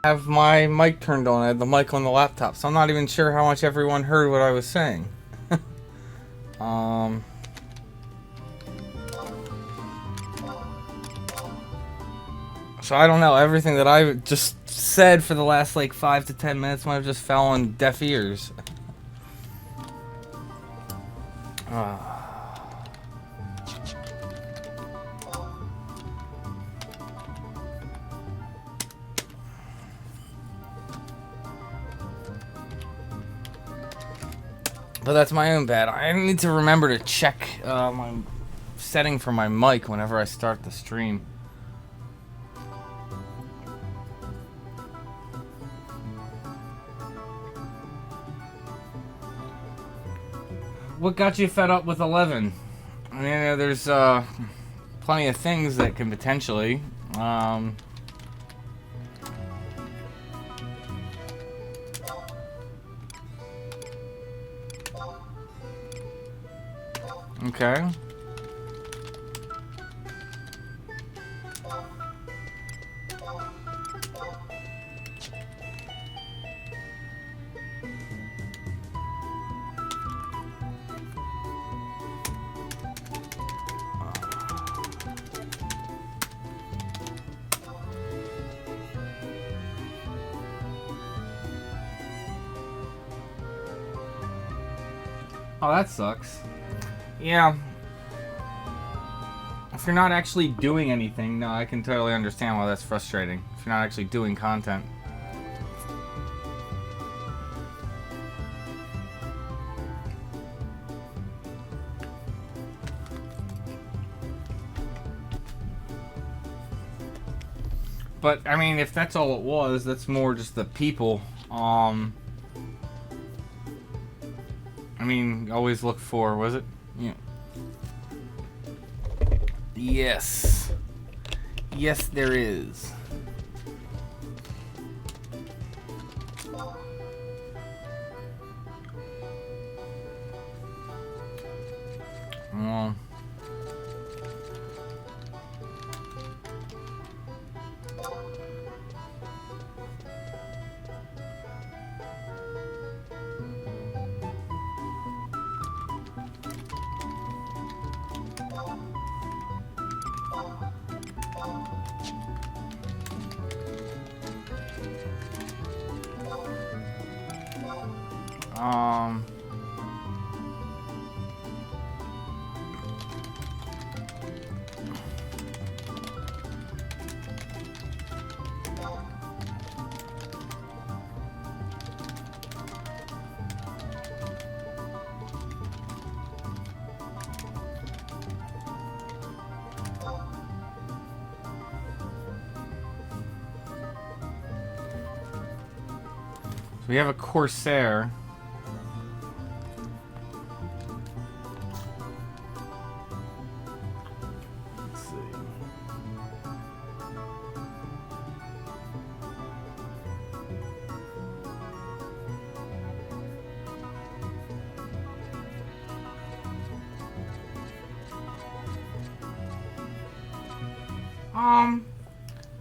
Have my mic turned on. I had the mic on the laptop, so I'm not even sure how much everyone heard what I was saying. So I don't know. Everything that I just said for the last like 5 to 10 minutes might have just fell on deaf ears. But that's my own bad. I need to remember to check my setting for my mic whenever I start the stream. What got you fed up with 11? I mean, there's plenty of things that can potentially. Okay. Oh, that sucks. Yeah. If you're not actually doing anything, no, I can totally understand why that's frustrating. If you're not actually doing content. But, I mean, if that's all it was, that's more just the people. I mean, always look for, was it? Yeah. Yes. Yes, there is. Well. So we have a Corsair. Let's see.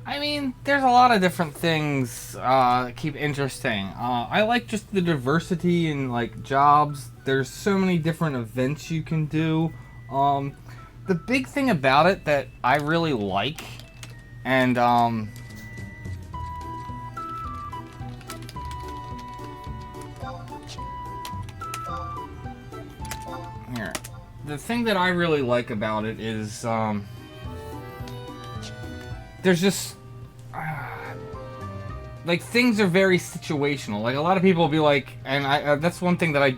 I mean, there's a lot of different things that keep interesting. I like just the diversity in like jobs. There's so many different events you can do. The big thing about it that I really like, and here, the thing that I really like about it is there's just like things are very situational. Like a lot of people will be like, and that's one thing that I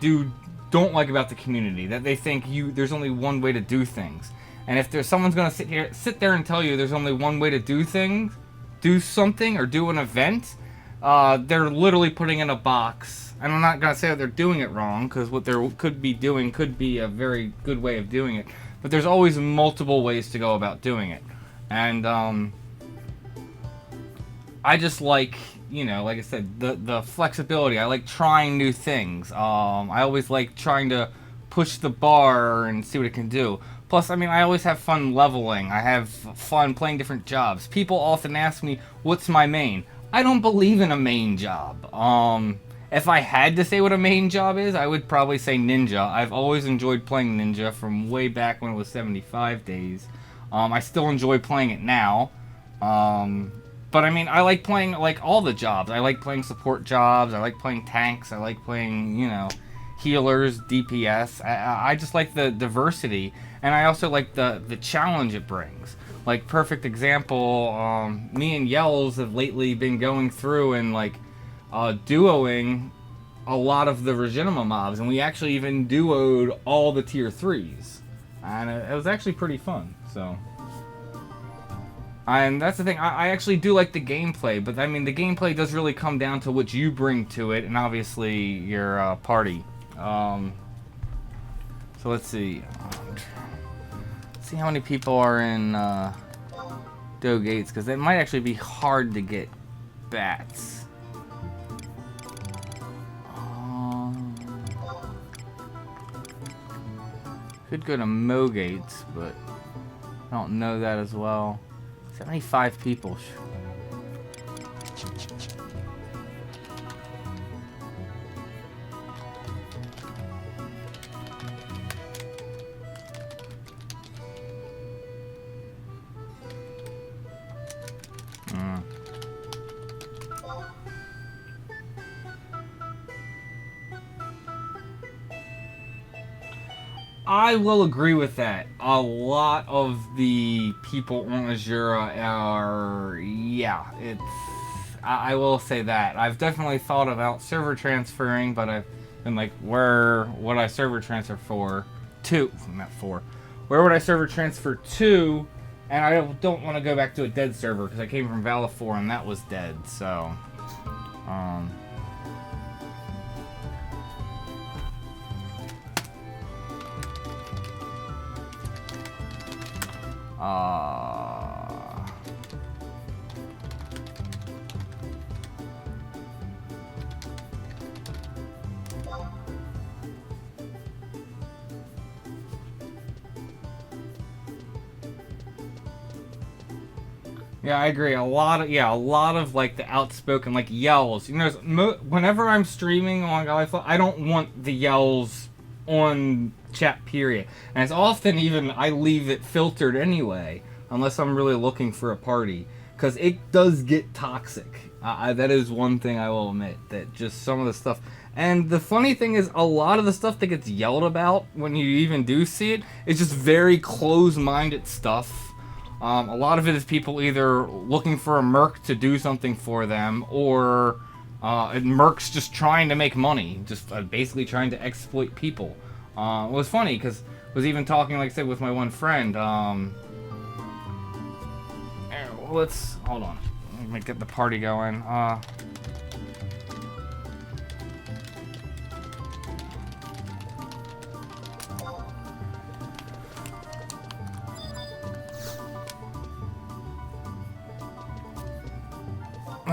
don't like about the community, that they think there's only one way to do things. And if there's someone's gonna sit there and tell you there's only one way to do things, do something or do an event, they're literally putting in a box. And I'm not gonna say that they're doing it wrong, because what they could be doing could be a very good way of doing it. But there's always multiple ways to go about doing it. And I just like, you know, like I said, the flexibility. I like trying new things. I always like trying to push the bar and see what it can do. Plus, I mean, I always have fun leveling. I have fun playing different jobs. People often ask me, what's my main? I don't believe in a main job. If I had to say what a main job is, I would probably say Ninja. I've always enjoyed playing Ninja from way back when it was 75 days. I still enjoy playing it now. But I mean, I like playing like all the jobs. I like playing support jobs. I like playing tanks. I like playing, healers, DPS. I just like the diversity, and I also like the challenge it brings. Like, perfect example, me and Yells have lately been going through and like duoing a lot of the Reginima mobs, and we actually even duoed all the tier 3s, and it was actually pretty fun. So, and that's the thing, I actually do like the gameplay, but I mean, the gameplay does really come down to what you bring to it, and obviously your party. So let's see. See how many people are in Doe Gates, because it might actually be hard to get bats. Could go to Mo Gates, but I don't know that as well. 75 people. I will agree with that. A lot of the people on Azura are, yeah, it's, I will say that. I've definitely thought about server transferring, but I've been like, where would I server transfer to? Not for. Where would I server transfer to? And I don't want to go back to a dead server, because I came from Valifor and that was dead, so, yeah, I agree. A lot of like the outspoken like yells. Whenever I'm streaming on Galliflow, I don't want the yells on chat period, and it's often even I leave it filtered anyway, unless I'm really looking for a party, because it does get toxic. That is one thing I will admit, that just some of the stuff. And the funny thing is, a lot of the stuff that gets yelled about when you even do see it is just very close-minded stuff. A lot of it is people either looking for a merc to do something for them, or mercs just trying to make money, just basically trying to exploit people. It was funny because I was even talking, like I said, with my one friend. Let's hold on. Let me get the party going.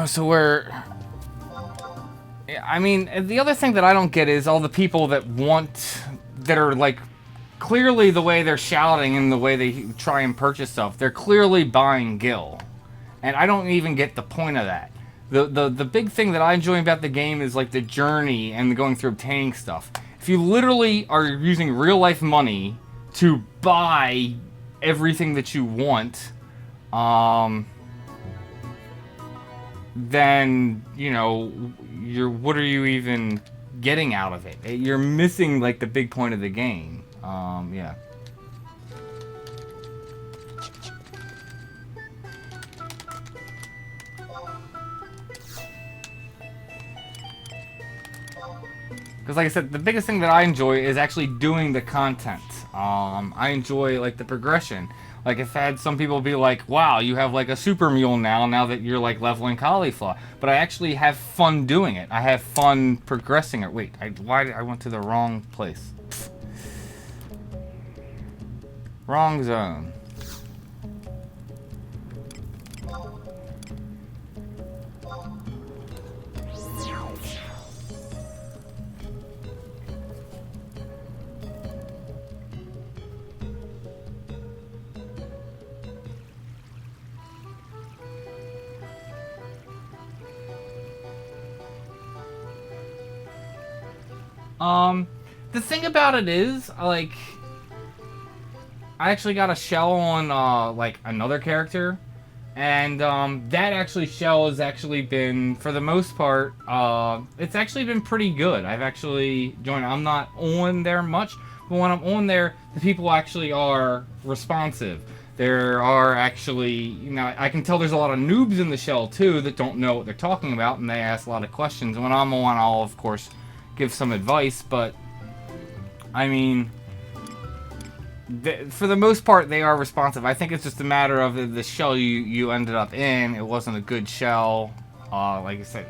So I mean, the other thing that I don't get is all the people that are like, clearly the way they're shouting and the way they try and purchase stuff, they're clearly buying Gil. And I don't even get the point of that. The big thing that I enjoy about the game is like the journey and going through obtaining stuff. If you literally are using real life money to buy everything that you want, then, what are you even getting out of it? You're missing, like, the big point of the game. Yeah. Because, like I said, the biggest thing that I enjoy is actually doing the content. I enjoy, like, the progression. Like, I've had some people be like, wow, you have, like, a super mule now that you're, like, leveling cauliflower. But I actually have fun doing it. I have fun progressing it. Wait, I went to the wrong place. Pfft. Wrong zone. The thing about it is, like, I actually got a shell on, like, another character. And, that actually shell has actually been, for the most part, it's actually been pretty good. I've actually joined, I'm not on there much, but when I'm on there, the people actually are responsive. There are actually, you know, I can tell there's a lot of noobs in the shell, too, that don't know what they're talking about, and they ask a lot of questions. And when I'm on, I'll, of course, give some advice, but, I mean, for the most part, they are responsive. I think it's just a matter of the shell you ended up in. It wasn't a good shell. Like I said,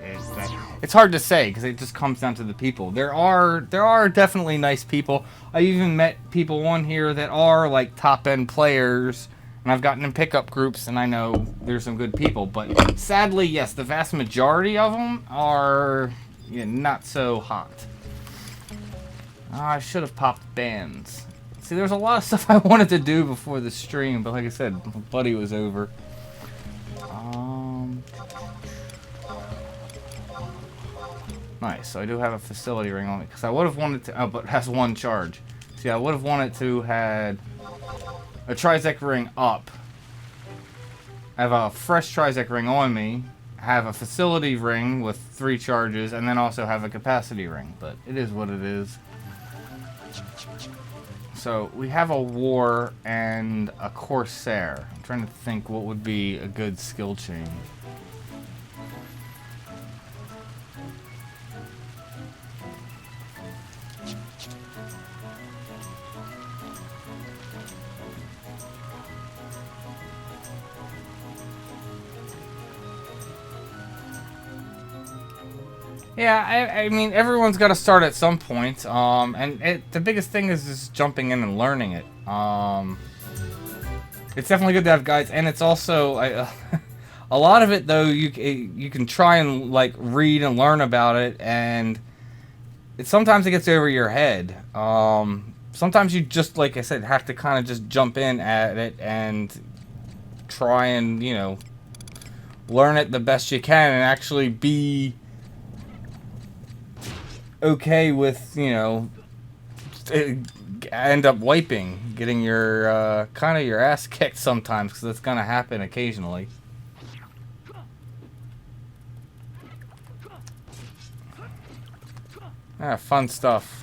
it's hard to say because it just comes down to the people. There are definitely nice people. I even met people on here that are like top end players, and I've gotten in pickup groups, and I know there's some good people. But sadly, yes, the vast majority of them are not so hot. I should have popped bands. See, there's a lot of stuff I wanted to do before the stream, but like I said, my buddy was over. Nice, so I do have a facility ring on it, because I would have wanted to, oh, but it has one charge. See, I would have wanted to had a Trizec ring up, have a fresh Trizec ring on me, have a facility ring with 3 charges, and then also have a capacity ring, but it is what it is. So, we have a War and a Corsair. I'm trying to think what would be a good skill chain. Yeah, I mean, everyone's got to start at some point, and the biggest thing is just jumping in and learning it. It's definitely good to have guides, and it's also, a lot of it, though, you can try and, like, read and learn about it, and sometimes it gets over your head. Sometimes you just, like I said, have to kind of just jump in at it and try and, you know, learn it the best you can and actually be okay with, you know, end up wiping, getting your kind of your ass kicked sometimes, because it's gonna happen occasionally. Fun stuff.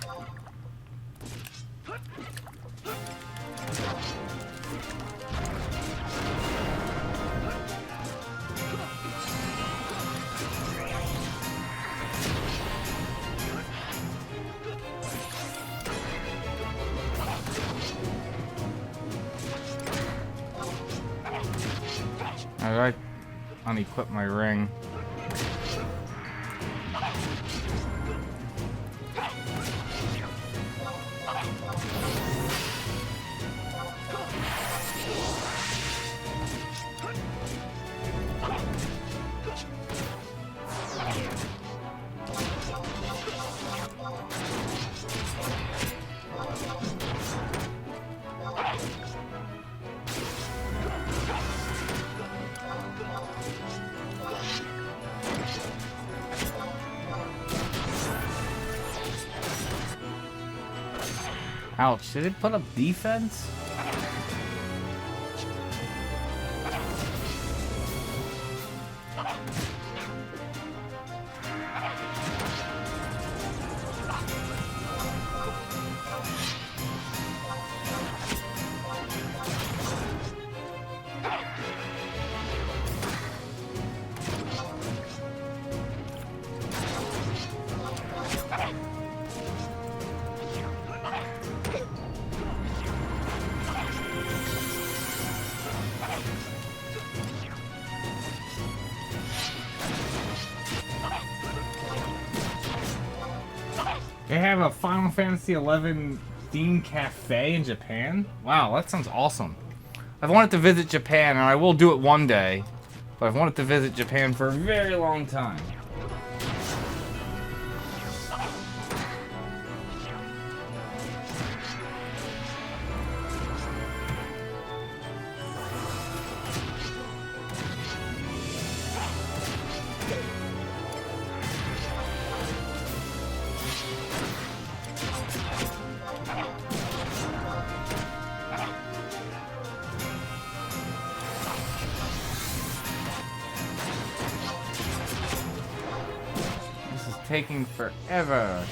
I unequip my ring. Ouch, did it put up defense? They have a Final Fantasy XI themed cafe in Japan? Wow, that sounds awesome. I've wanted to visit Japan, and I will do it one day, but I've wanted to visit Japan for a very long time. taking forever.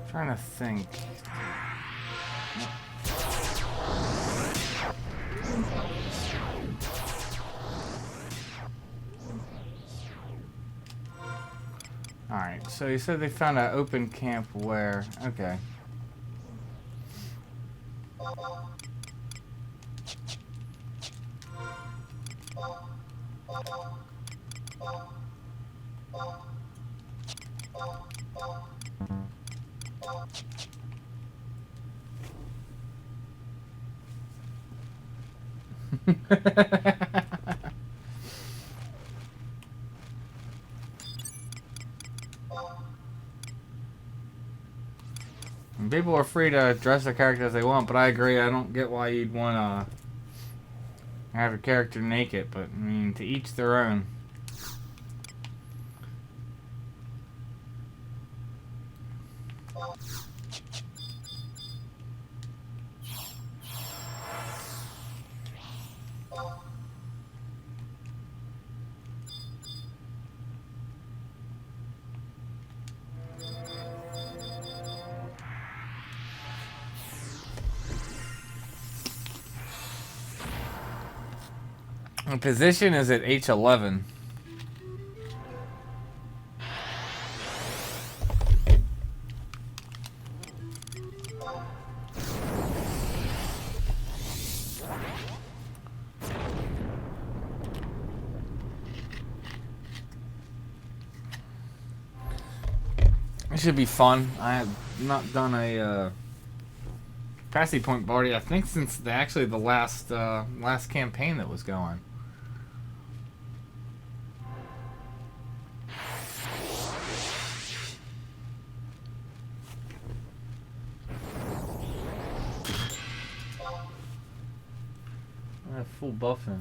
Trying to think. Alright, so you said they found an open camp where... Okay. And people are free to dress their character as they want, but I agree, I don't get why you'd want to have your character naked, but I mean, to each their own. The position is at H11. It should be fun. I have not done a capacity point party, I think, since actually the last campaign that was going. I have full buffing.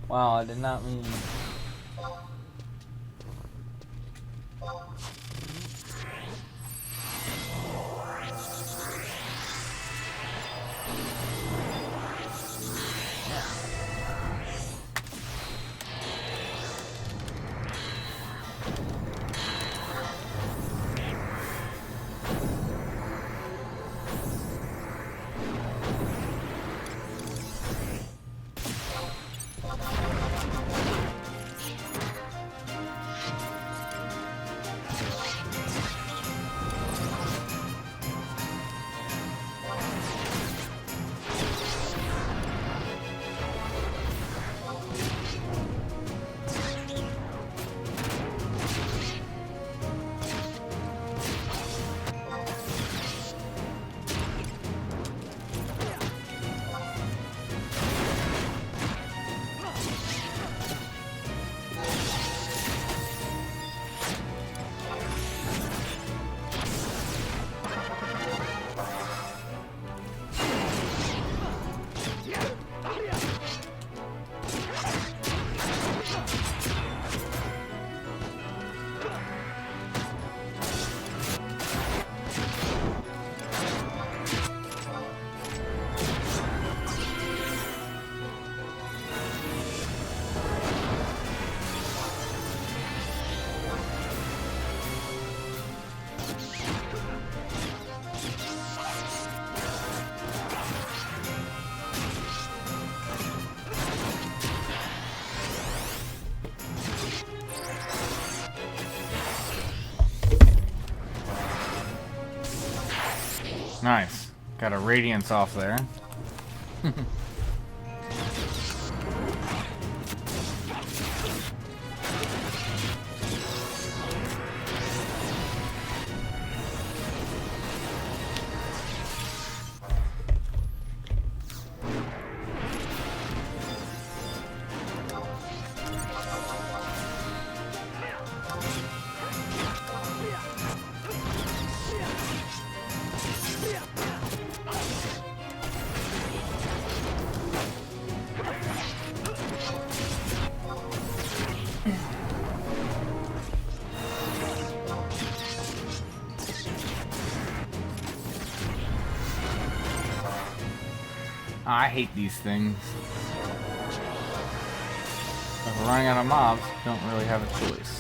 Wow, I did not mean... Nice. Got a radiance off there. I hate these things. If we're running out of mobs, don't really have a choice.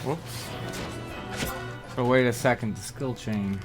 Whoops. So wait a second, the skill chain.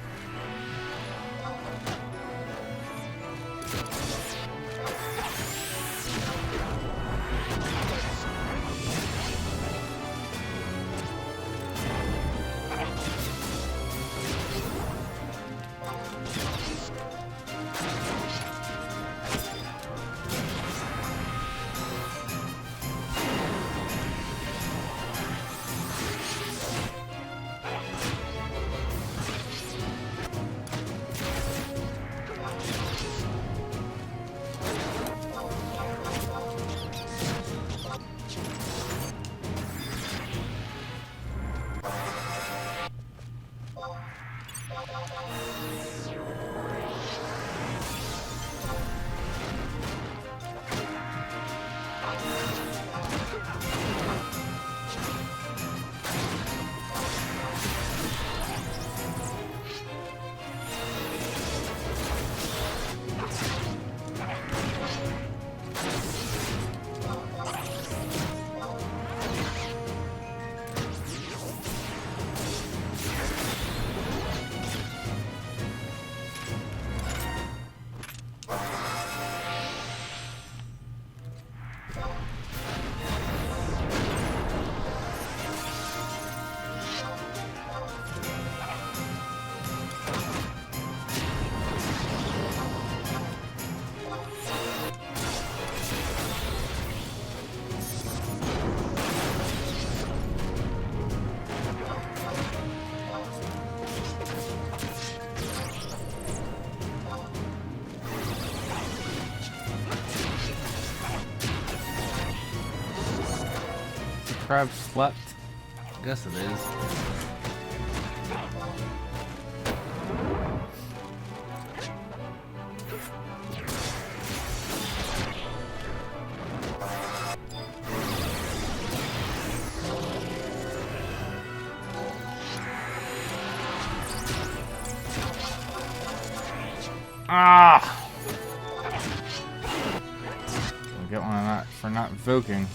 Crab slept? I guess it is. Ah! I'll get one of that for not invoking.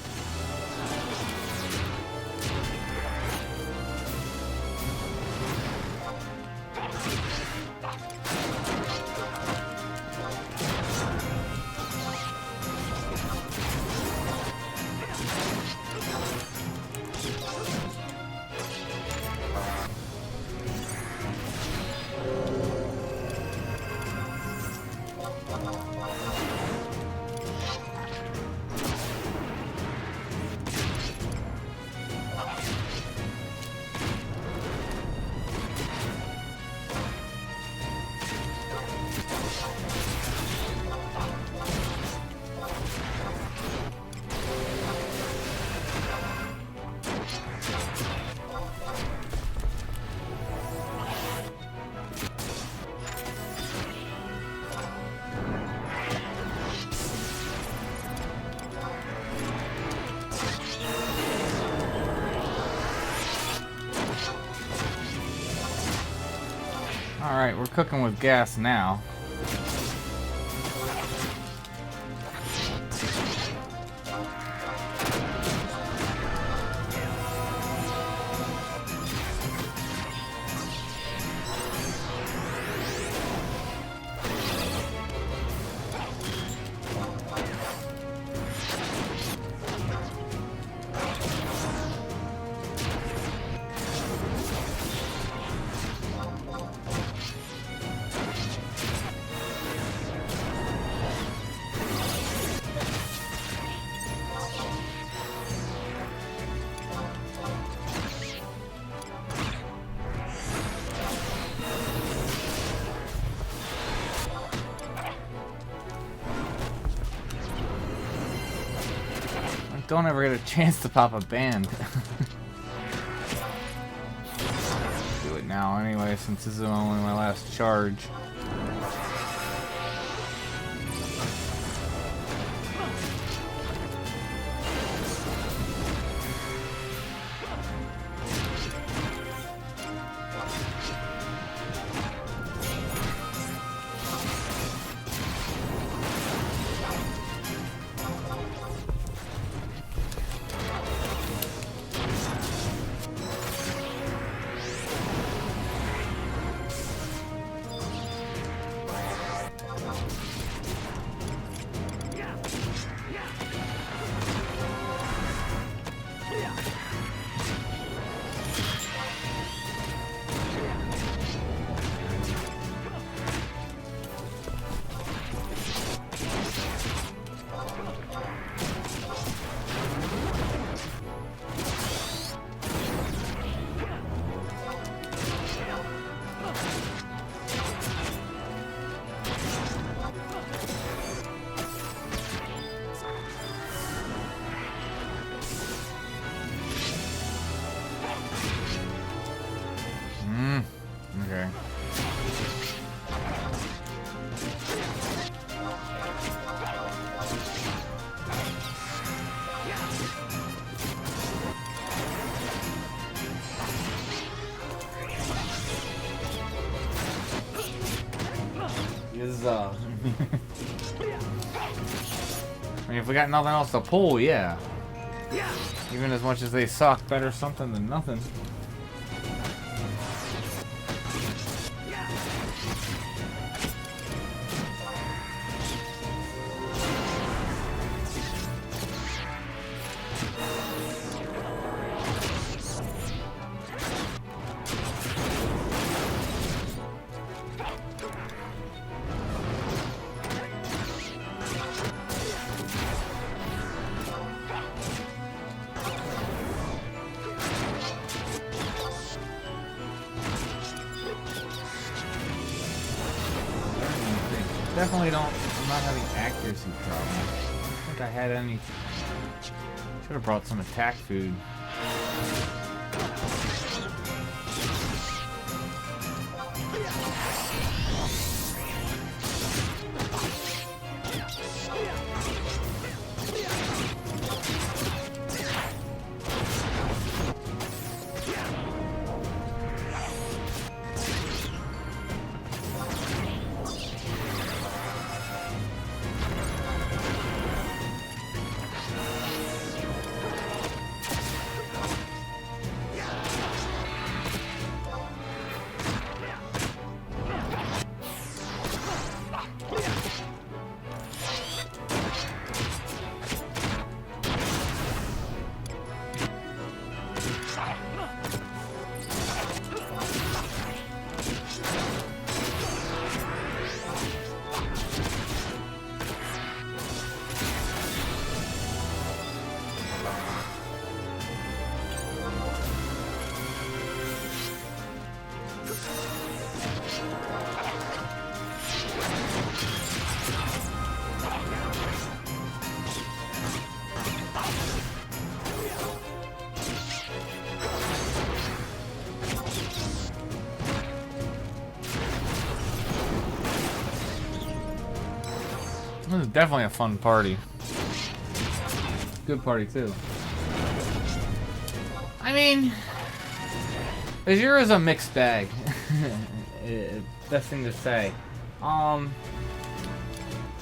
Alright, we're cooking with gas now. Don't ever get a chance to pop a band. Do it now anyway, since this is only my last charge. Okay. Yes, I mean, if we got nothing else to pull, yeah. Even as much as they suck, better something than nothing. Definitely don't. I'm not having accuracy problems. I don't think I had any. Should have brought some attack food. This is definitely a fun party. Good party too. I mean, Azure is a mixed bag. best thing to say?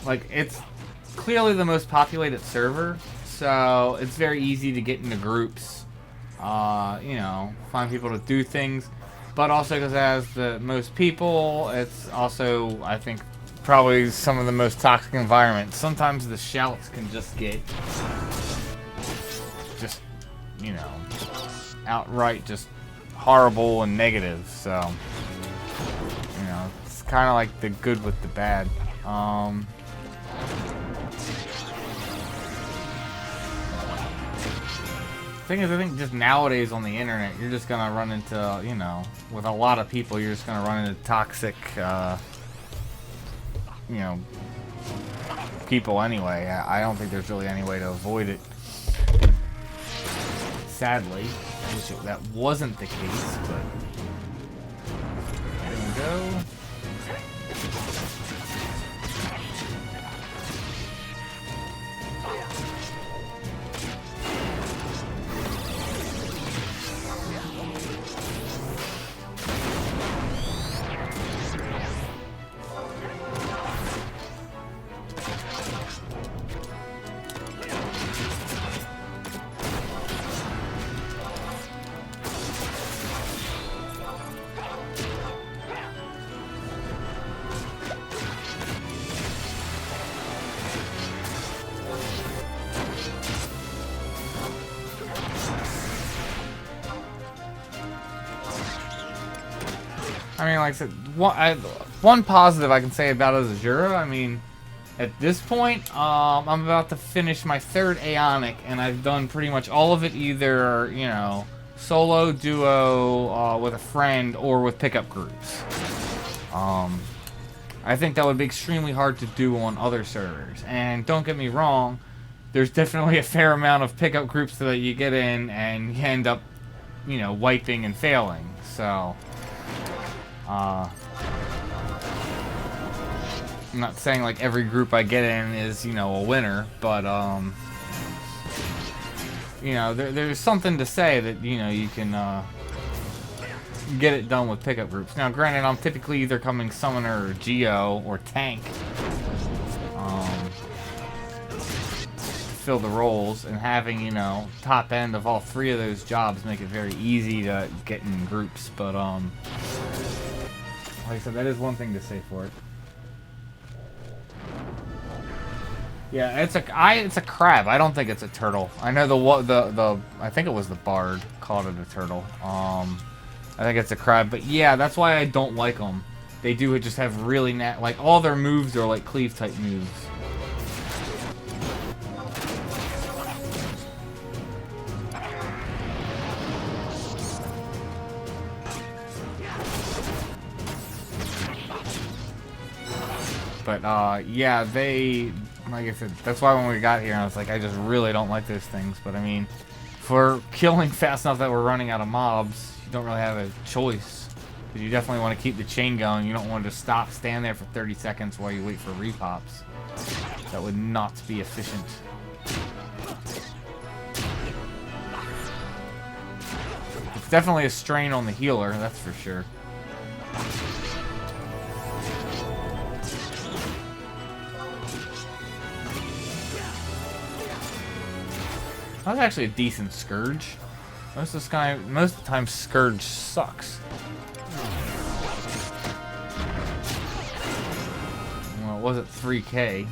Like, it's clearly the most populated server, so it's very easy to get into groups, you know, find people to do things, but also because it has the most people, it's also, I think, probably some of the most toxic environments. Sometimes the shouts can just get, you know, outright just horrible and negative, so, you know, it's kind of like the good with the bad. Thing is, I think just nowadays on the internet, you're just gonna run into, you know, with a lot of people, you're just gonna run into toxic, you know, people anyway. I don't think there's really any way to avoid it. Sadly, I wish that wasn't the case, but there we go. I mean, like I said, one positive I can say about it is Azura. I mean, at this point, I'm about to finish my 3rd Aeonic, and I've done pretty much all of it either, you know, solo, duo, with a friend, or with pickup groups. I think that would be extremely hard to do on other servers. And don't get me wrong, there's definitely a fair amount of pickup groups that you get in, and you end up, you know, wiping and failing. So, I'm not saying like every group I get in is, you know, a winner, but you know, there's something to say that, you know, you can get it done with pickup groups. Now, granted, I'm typically either coming summoner or Geo or tank, fill the roles, and having, you know, top end of all 3 of those jobs make it very easy to get in groups. But like I said, that is one thing to say for it. Yeah, it's a crab. I don't think it's a turtle. I know the I think it was the bard called it a turtle. I think it's a crab, but yeah, that's why I don't like them. They do just have really like all their moves are like cleave type moves. But, yeah, like I said, that's why when we got here, I was like, I just really don't like those things. But, I mean, if we're killing fast enough that we're running out of mobs, you don't really have a choice. Because you definitely want to keep the chain going. You don't want to stop, stand there for 30 seconds while you wait for repops. That would not be efficient. It's definitely a strain on the healer, that's for sure. That was actually a decent Scourge. Most of the time Scourge sucks. Well, it was at 3K.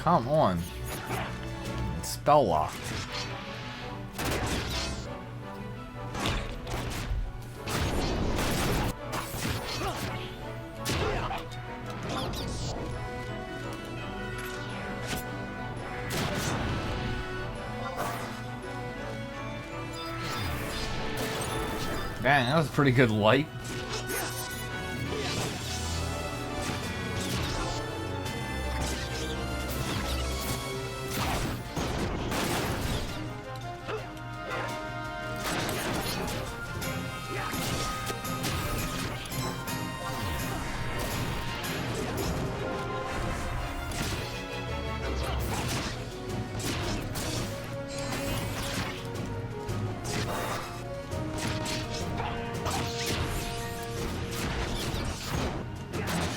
come on. Spell locked. Dang, that was a pretty good light.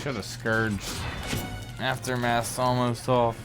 Should have scourged. Aftermath's almost off.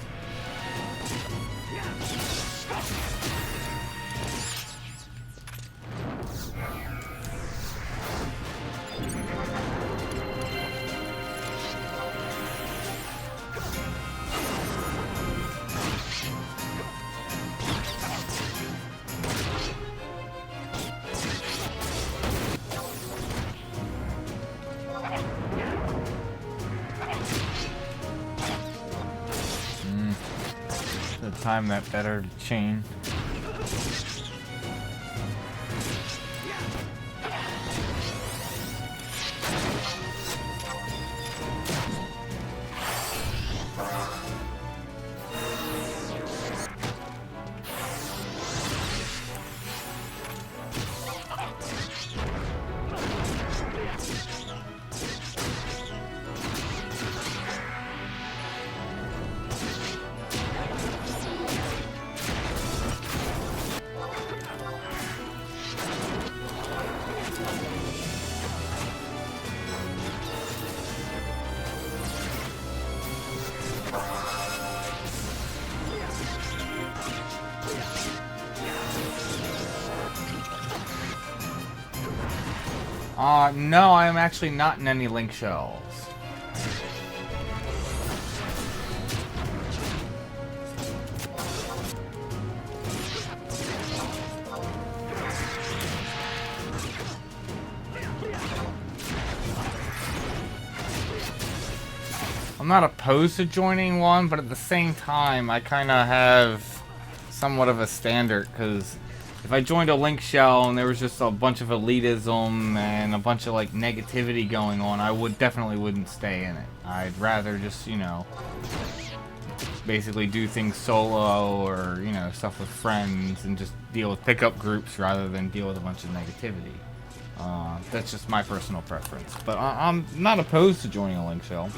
Time that better to chain. No, I am actually not in any link shells. I'm not opposed to joining one, but at the same time, I kind of have somewhat of a standard, because if I joined a link shell and there was just a bunch of elitism and a bunch of like negativity going on, I definitely wouldn't stay in it. I'd rather just, you know, basically do things solo or, you know, stuff with friends and just deal with pickup groups rather than deal with a bunch of negativity. That's just my personal preference. But I'm not opposed to joining a link shell.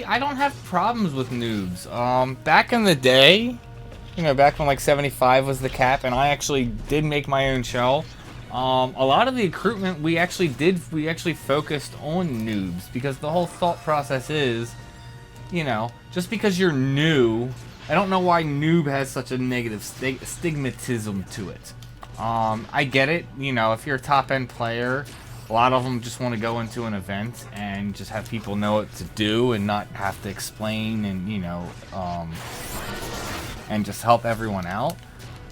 I don't have problems with noobs. Back in the day, you know, back when like 75 was the cap, and I actually did make my own shell. A lot of the recruitment we actually focused on noobs, because the whole thought process is, you know, just because you're new, I don't know why noob has such a negative stigmatism to it. I get it, you know, if you're a top-end player, a lot of them just want to go into an event and just have people know what to do and not have to explain and, you know, and just help everyone out.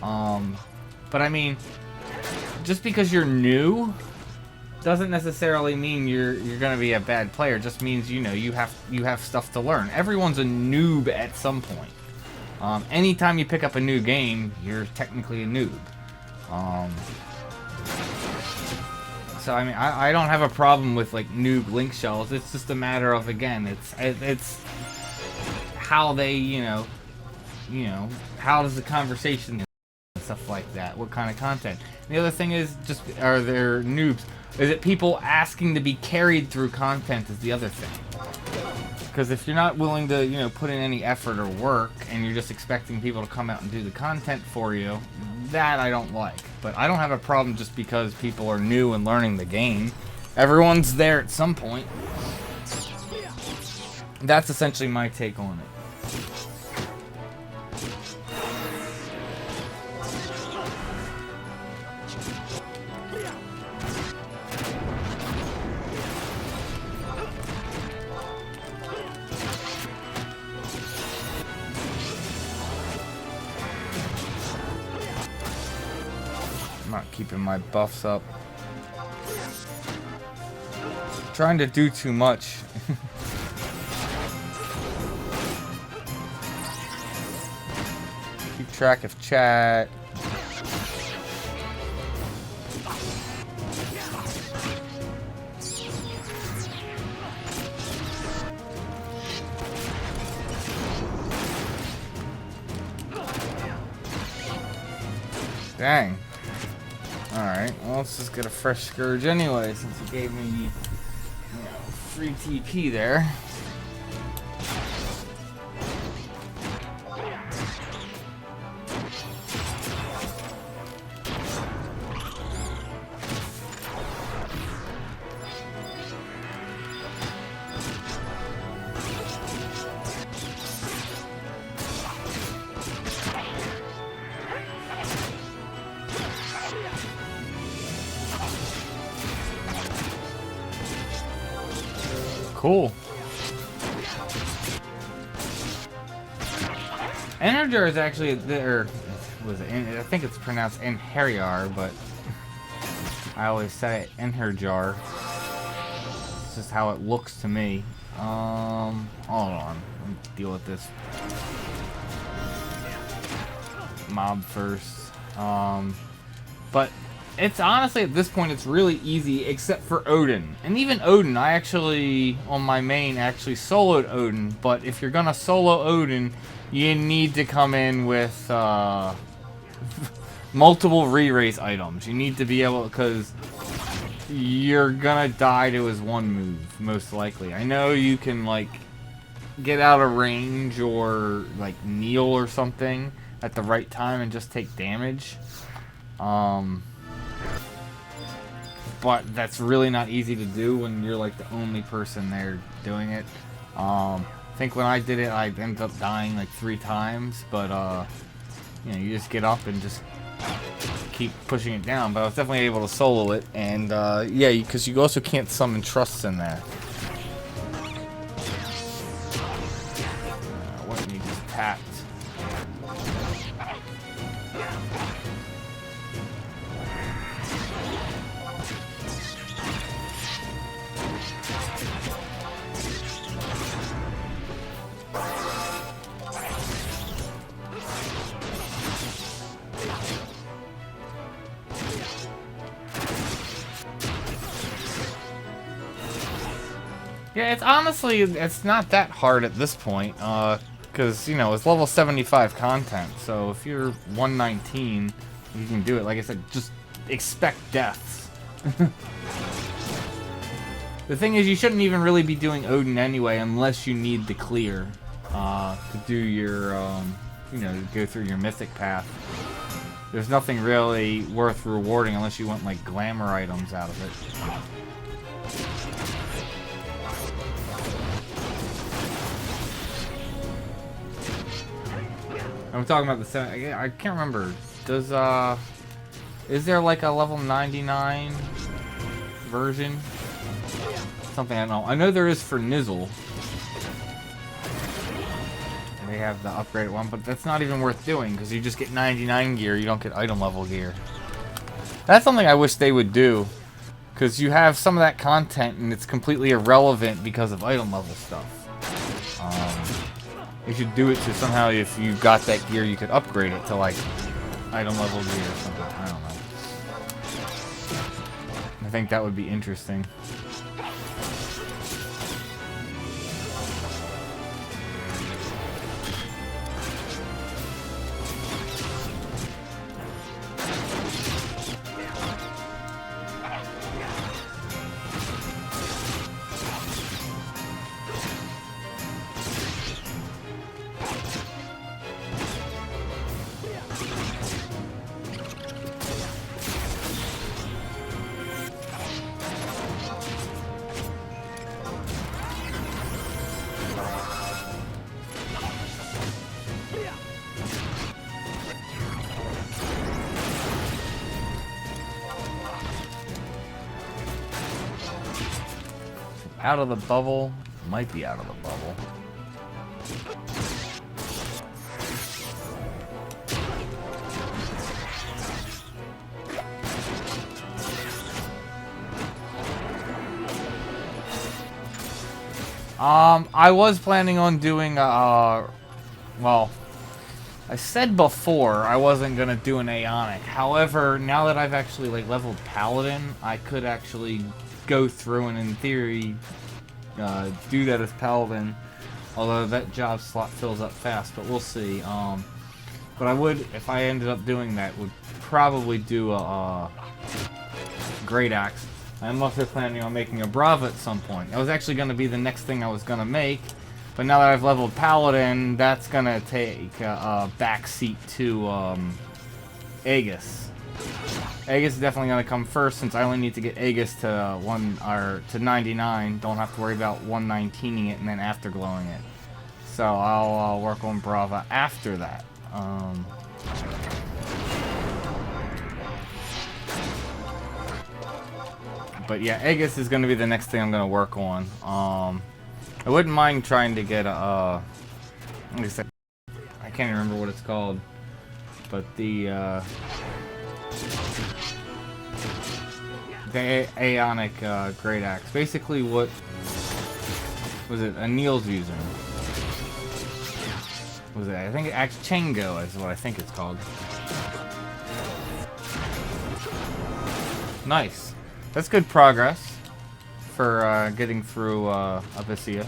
But I mean, just because you're new doesn't necessarily mean you're gonna be a bad player. It just means, you know, you have stuff to learn. Everyone's a noob at some point. Anytime you pick up a new game, you're technically a noob. So I mean, I don't have a problem with like noob link shells. It's just a matter of, again, it's how they, you know, how does the conversation and stuff like that, what kind of content. And the other thing is, just, are there noobs? Is it people asking to be carried through content is the other thing. Because if you're not willing to, you know, put in any effort or work, and you're just expecting people to come out and do the content for you, that I don't like. But I don't have a problem just because people are new and learning the game. Everyone's there at some point. That's essentially my take on it. I'm not keeping my buffs up. Trying to do too much. Keep track of chat. Dang. Alright, well, let's just get a fresh Scourge anyway, since he gave me, you know, free TP there. Cool. Energar is actually there. Was it? I think it's pronounced Enheriar, but I always say it Enherjar. It's just how it looks to me. Hold on. Let me deal with this mob first. But it's honestly, at this point, it's really easy, except for Odin. And even Odin, I actually, on my main, actually soloed Odin. But if you're gonna solo Odin, you need to come in with multiple re-raise items. You need to be able, because you're gonna die to his one move, most likely. I know you can, like, get out of range or, like, kneel or something at the right time and just take damage. But that's really not easy to do when you're like the only person there doing it. I think when I did it, I ended up dying like 3 times, but you know, you just get up and just keep pushing it down. But I was definitely able to solo it, and yeah, because you also can't summon trusts in there. What you just tapped. Yeah, it's honestly, it's not that hard at this point, because, you know, it's level 75 content, so if you're 119, you can do it. Like I said, just expect deaths. The thing is, you shouldn't even really be doing Odin anyway, unless you need the clear, to do your, you know, go through your mythic path. There's nothing really worth rewarding unless you want, like, glamour items out of it. I'm talking about the 7. I can't remember. Does is there like a level 99 version? Something I don't know. I know there is for Nizzle. They have the upgraded one, but that's not even worth doing because you just get 99 gear. You don't get item level gear. That's something I wish they would do, because you have some of that content and it's completely irrelevant because of item level stuff. You should do it to somehow, if you got that gear, you could upgrade it to, like, item level gear or something. I don't know. I think that would be interesting. Out of the bubble. Might be out of the bubble. I was planning on doing, well, I said before I wasn't gonna do an Aeonic. However, now that I've actually, like, leveled Paladin, I could actually go through and, in theory, do that as Paladin. Although that job slot fills up fast, but we'll see. But I would, if I ended up doing that, would probably do a Great Axe. I'm also planning on making a Brava at some point. That was actually going to be the next thing I was going to make, but now that I've leveled Paladin, that's going to take a backseat to Aegis. Aegis is definitely going to come first, since I only need to get Aegis to 99. Don't have to worry about 119ing it and then afterglowing it. So I'll work on Brava after that. But yeah, Aegis is going to be the next thing I'm going to work on. I wouldn't mind trying to get a, like I said, I can't even remember what it's called, but the Aeonic Great Axe. Basically what was it, Anil's using? Was it, I think Axe Chango is what I think it's called. Nice. That's good progress for getting through Abyssia.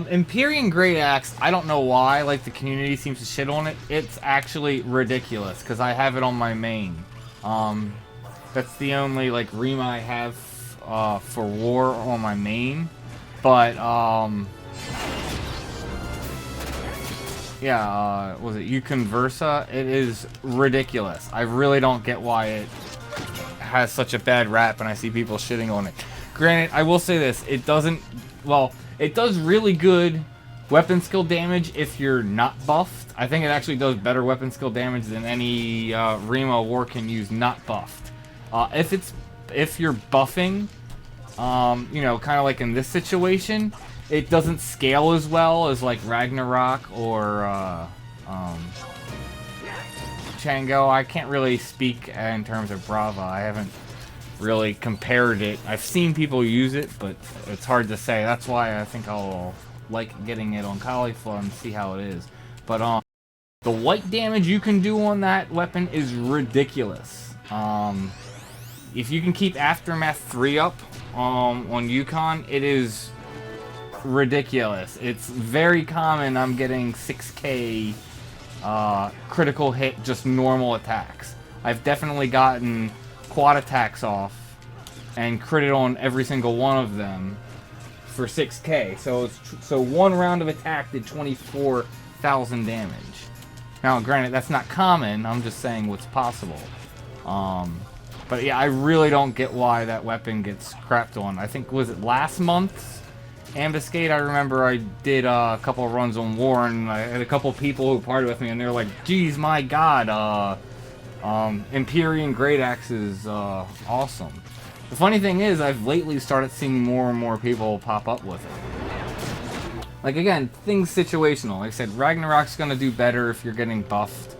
Empyrean Great Axe, I don't know why, like, the community seems to shit on it. It's actually ridiculous, because I have it on my main. That's the only, like, Rima I have, for war on my main. But, yeah, was it Uconversa? It is ridiculous. I really don't get why it has such a bad rap, and I see people shitting on it. Granted, I will say this, it doesn't, well, it does really good weapon skill damage if you're not buffed. I think it actually does better weapon skill damage than any Rima war can use not buffed. If you're buffing, you know, kind of like in this situation, it doesn't scale as well as like Ragnarok or Chango. I can't really speak in terms of Brava. I haven't really compared it. I've seen people use it, but it's hard to say. That's why I think I'll like getting it on Cauliflower and see how it is. But the white damage you can do on that weapon is ridiculous. If you can keep Aftermath 3 up on Yukon, it is ridiculous. It's very common I'm getting 6k critical hit, just normal attacks. I've definitely gotten quad attacks off and critted on every single one of them for 6k. So one round of attack did 24,000 damage. Now, granted, that's not common. I'm just saying what's possible. But yeah, I really don't get why that weapon gets crapped on. I think, was it last month's Ambuscade? I remember I did a couple of runs on War, and I had a couple of people who partied with me, and they were like, geez, my god, Empyrean Great Axe is awesome. The funny thing is, I've lately started seeing more and more people pop up with it. Like, again, things situational. Like I said, Ragnarok's gonna do better if you're getting buffed.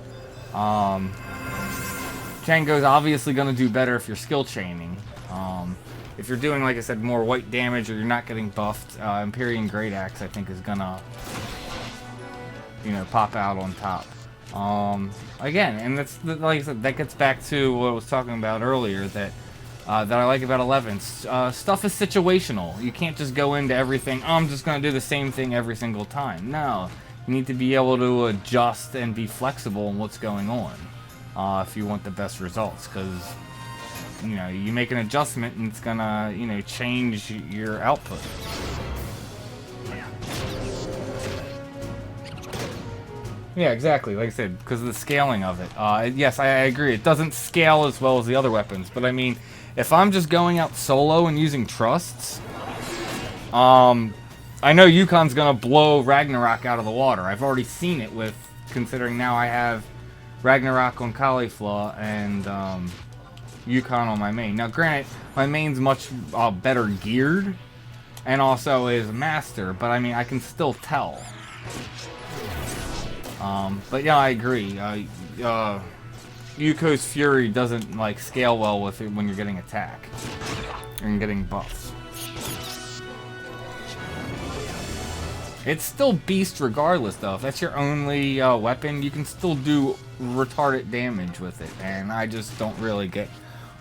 Chango's obviously gonna do better if you're skill chaining. If you're doing, like I said, more white damage or you're not getting buffed, Empyrean Great Axe, I think, is gonna, you know, pop out on top. Again, and that's, like I said, that gets back to what I was talking about earlier, that I like about 11. Stuff is situational. You can't just go into everything, oh, I'm just going to do the same thing every single time. No. You need to be able to adjust and be flexible in what's going on if you want the best results, because you know, you make an adjustment and it's gonna, you know, change your output. Yeah, exactly. Like I said, because of the scaling of it. Yes, I agree. It doesn't scale as well as the other weapons, but I mean, if I'm just going out solo and using trusts, I know Yukon's gonna blow Ragnarok out of the water. I've already seen it with, considering now I have Ragnarok on Caulifla and Yukon on my main. Now, granted, my main's much better geared and also is master, but I mean, I can still tell. But yeah, I agree. Yuko's Fury doesn't like scale well with it when you're getting attack and getting buffs. It's still beast regardless, though. If that's your only weapon, you can still do retarded damage with it, and I just don't really get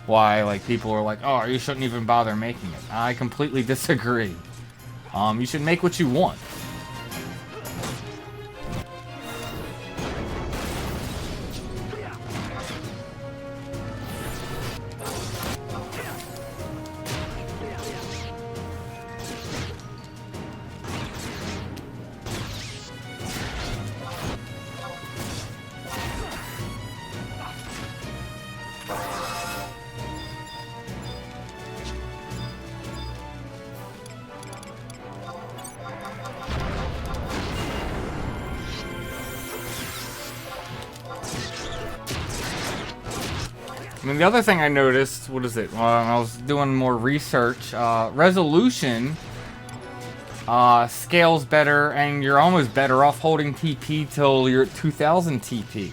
why like people are like, oh, you shouldn't even bother making it. I completely disagree. You should make what you want. I mean, the other thing I noticed, what is it? When I was doing more research, resolution scales better, and you're almost better off holding TP till you're at 2000 TP.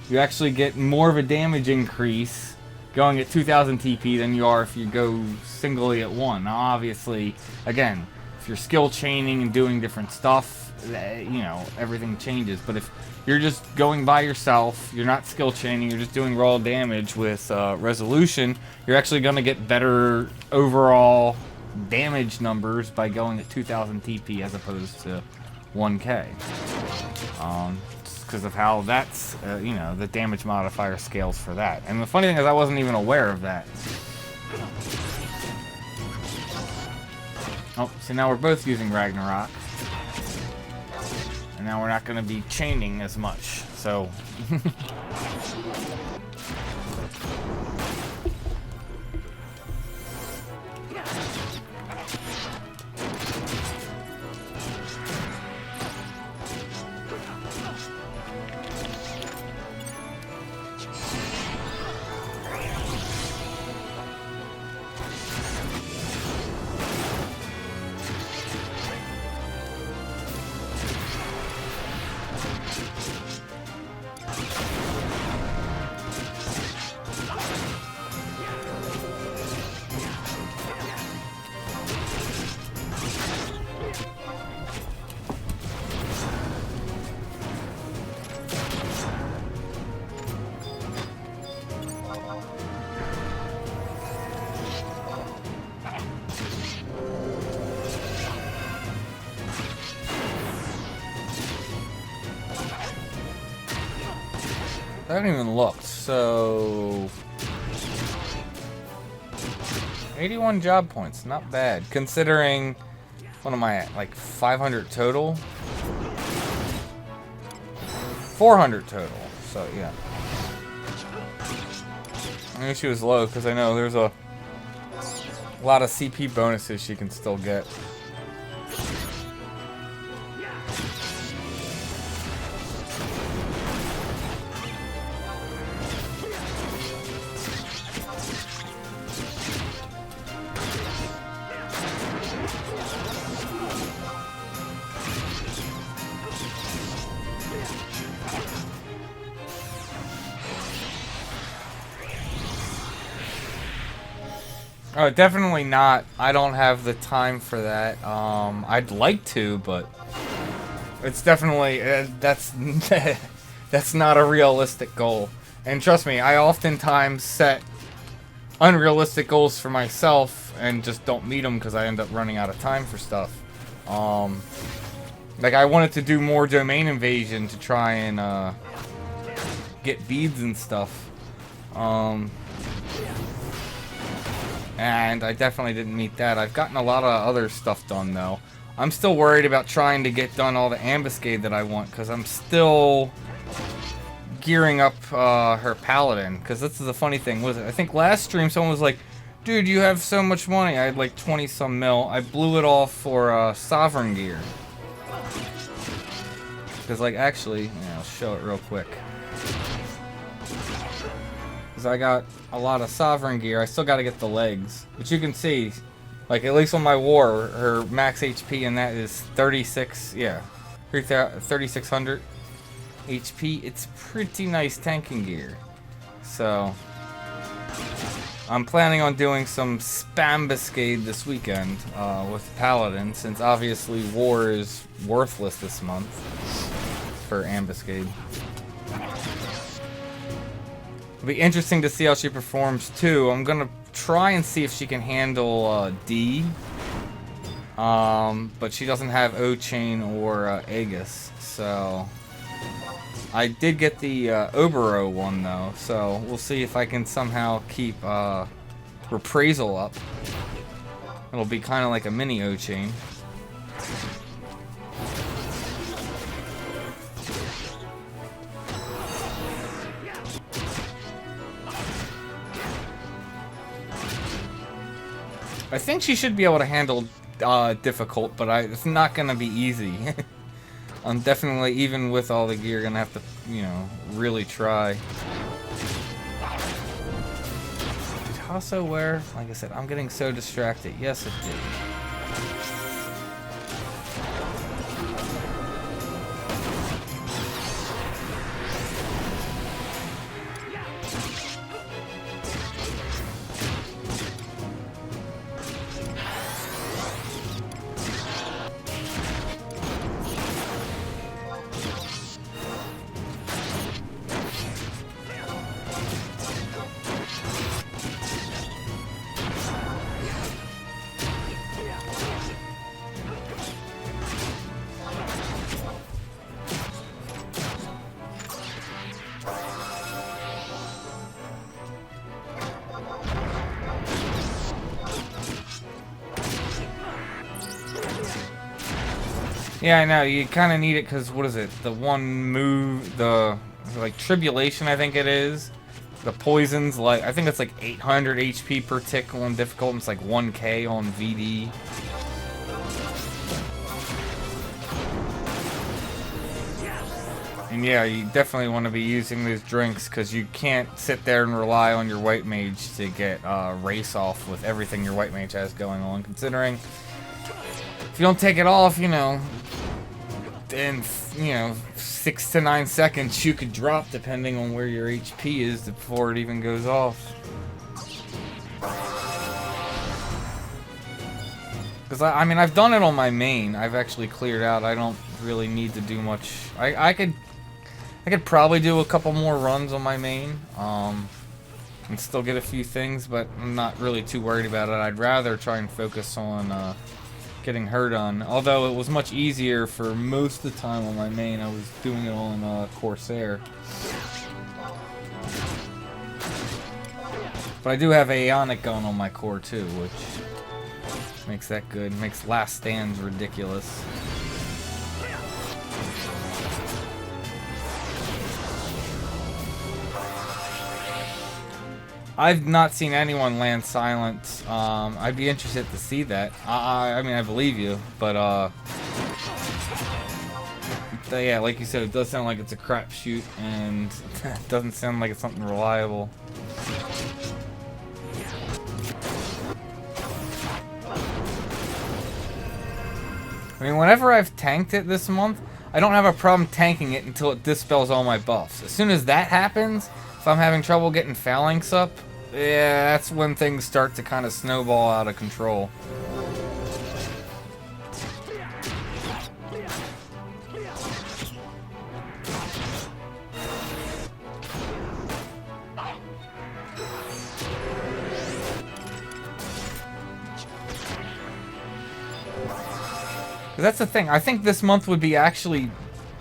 You actually get more of a damage increase going at 2000 TP than you are if you go singly at 1. Now, obviously, again, if you're skill chaining and doing different stuff, you know, everything changes. But if you're just going by yourself, you're not skill chaining, you're just doing raw damage with resolution, you're actually going to get better overall damage numbers by going at 2000 TP as opposed to 1K. Because of how that's, you know, the damage modifier scales for that. And the funny thing is I wasn't even aware of that. Oh, so now we're both using Ragnarok. And now we're not going to be chaining as much, so... I haven't even looked, so... 81 job points, not bad. Considering, what am I at, like 500 total? 400 total, so yeah. I knew she was low, because I know there's a lot of CP bonuses she can still get. Oh, definitely not. I don't have the time for that. I'd like to, but it's definitely that's that's not a realistic goal. And trust me, I oftentimes set unrealistic goals for myself and just don't meet them because I end up running out of time for stuff. Like I wanted to do more domain invasion to try and get beads and stuff. and I definitely didn't meet that. I've gotten a lot of other stuff done, though. I'm still worried about trying to get done all the ambuscade that I want, because I'm still gearing up her paladin. Because this is the funny thing, was it? I think last stream someone was like, dude, you have so much money. I had like 20 some mil. I blew it all for sovereign gear. Because, like, actually, yeah, I'll show it real quick. Because I got a lot of sovereign gear. I still got to get the legs. But you can see, like, at least on my war, her max HP and that is 36, yeah, 3,600 HP. It's pretty nice tanking gear. So, I'm planning on doing some spambuscade this weekend with Paladin, since obviously war is worthless this month for ambuscade. It'll be interesting to see how she performs too. I'm gonna try and see if she can handle D, but she doesn't have O-Chain or Aegis, so I did get the Obero one though, so we'll see if I can somehow keep Reprisal up. It'll be kind of like a mini O-Chain. I think she should be able to handle difficult, but it's not going to be easy. I'm definitely, even with all the gear, going to have to, you know, really try. Did Hasso wear? Like I said, I'm getting so distracted. Yes, it did. Yeah, I know, you kind of need it because, what is it, the one move, the, like, Tribulation, I think it is, the poisons, like, I think it's like 800 HP per tick on difficult, and it's like 1k on VD. And yeah, you definitely want to be using those drinks because you can't sit there and rely on your white mage to get race off with everything your white mage has going on, considering if you don't take it off, you know, in, you know, 6 to 9 seconds you could drop depending on where your HP is before it even goes off. Because I mean, I've done it on my main. I've actually cleared out. I don't really need to do much. I could probably do a couple more runs on my main and still get a few things, but I'm not really too worried about it. I'd rather try and focus on getting her done. Although it was much easier for most of the time on my main. I was doing it on Corsair. But I do have Aeonic gun on my core too, which makes that good. Makes last stands ridiculous. I've not seen anyone land silent. I'd be interested to see that. I mean, I believe you, but yeah, like you said, it does sound like it's a crapshoot, and it doesn't sound like it's something reliable. I mean, whenever I've tanked it this month, I don't have a problem tanking it until it dispels all my buffs. As soon as that happens, if I'm having trouble getting phalanx up, yeah, that's when things start to kind of snowball out of control. That's the thing. I think this month would be actually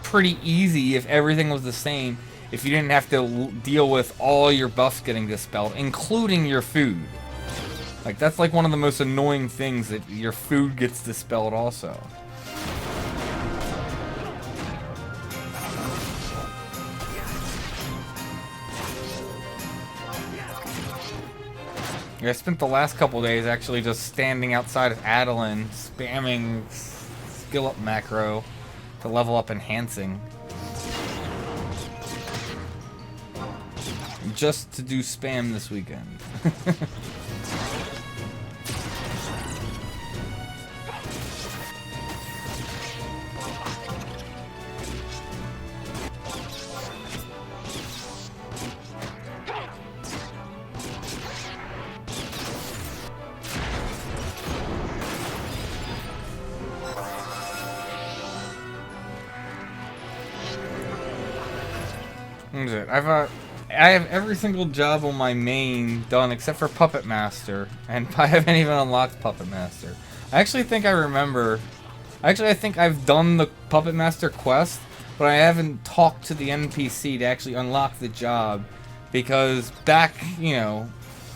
pretty easy if everything was the same. If you didn't have to deal with all your buffs getting dispelled, including your food. Like, that's like one of the most annoying things, that your food gets dispelled also. Yeah, I spent the last couple days actually just standing outside of Adeline, spamming skill up macro to level up enhancing. Just to do spam this weekend. What is it? I have every single job on my main done except for Puppet Master, and I haven't even unlocked Puppet Master. I actually think I remember. Actually, I think I've done the Puppet Master quest, but I haven't talked to the NPC to actually unlock the job, because back, you know,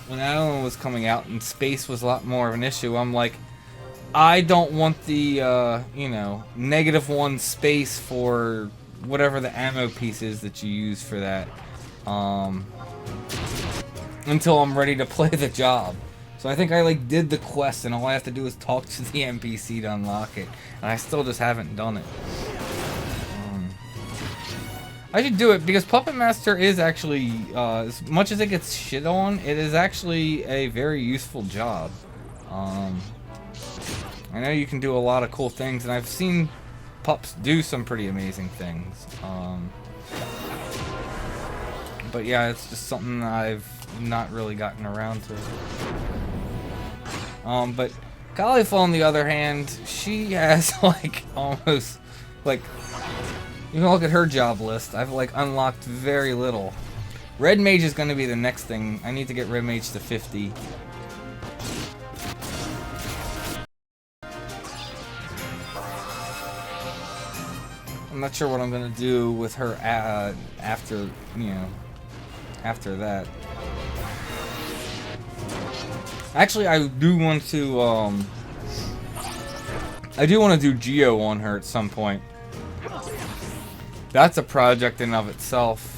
when Adeline was coming out and space was a lot more of an issue, I'm like, I don't want the, you know, -1 space for whatever the ammo piece is that you use for that. Until I'm ready to play the job. So I think I like did the quest, and all I have to do is talk to the NPC to unlock it, and I still just haven't done it. I should do it, because Puppet Master is actually, as much as it gets shit on, it is actually a very useful job. I know you can do a lot of cool things, and I've seen pups do some pretty amazing things. But yeah, it's just something that I've not really gotten around to. But Caulifla, on the other hand, she has like almost like, you can look at her job list. I've like unlocked very little. Red Mage is going to be the next thing. I need to get Red Mage to 50. I'm not sure what I'm going to do with her after, you know, after that. Actually, I do want to do Geo on her at some point. That's a project in of itself.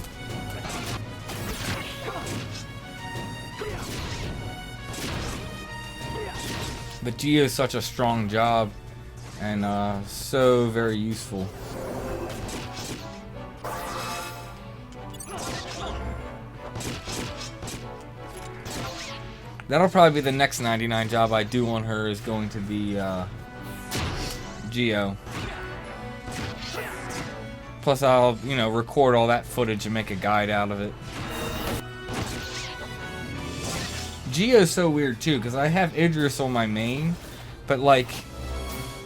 But Geo is such a strong job, and so very useful. That'll probably be the next 99 job I do on her, is going to be Geo. Plus I'll, you know, record all that footage and make a guide out of it. Geo's so weird too, because I have Idris on my main, but like,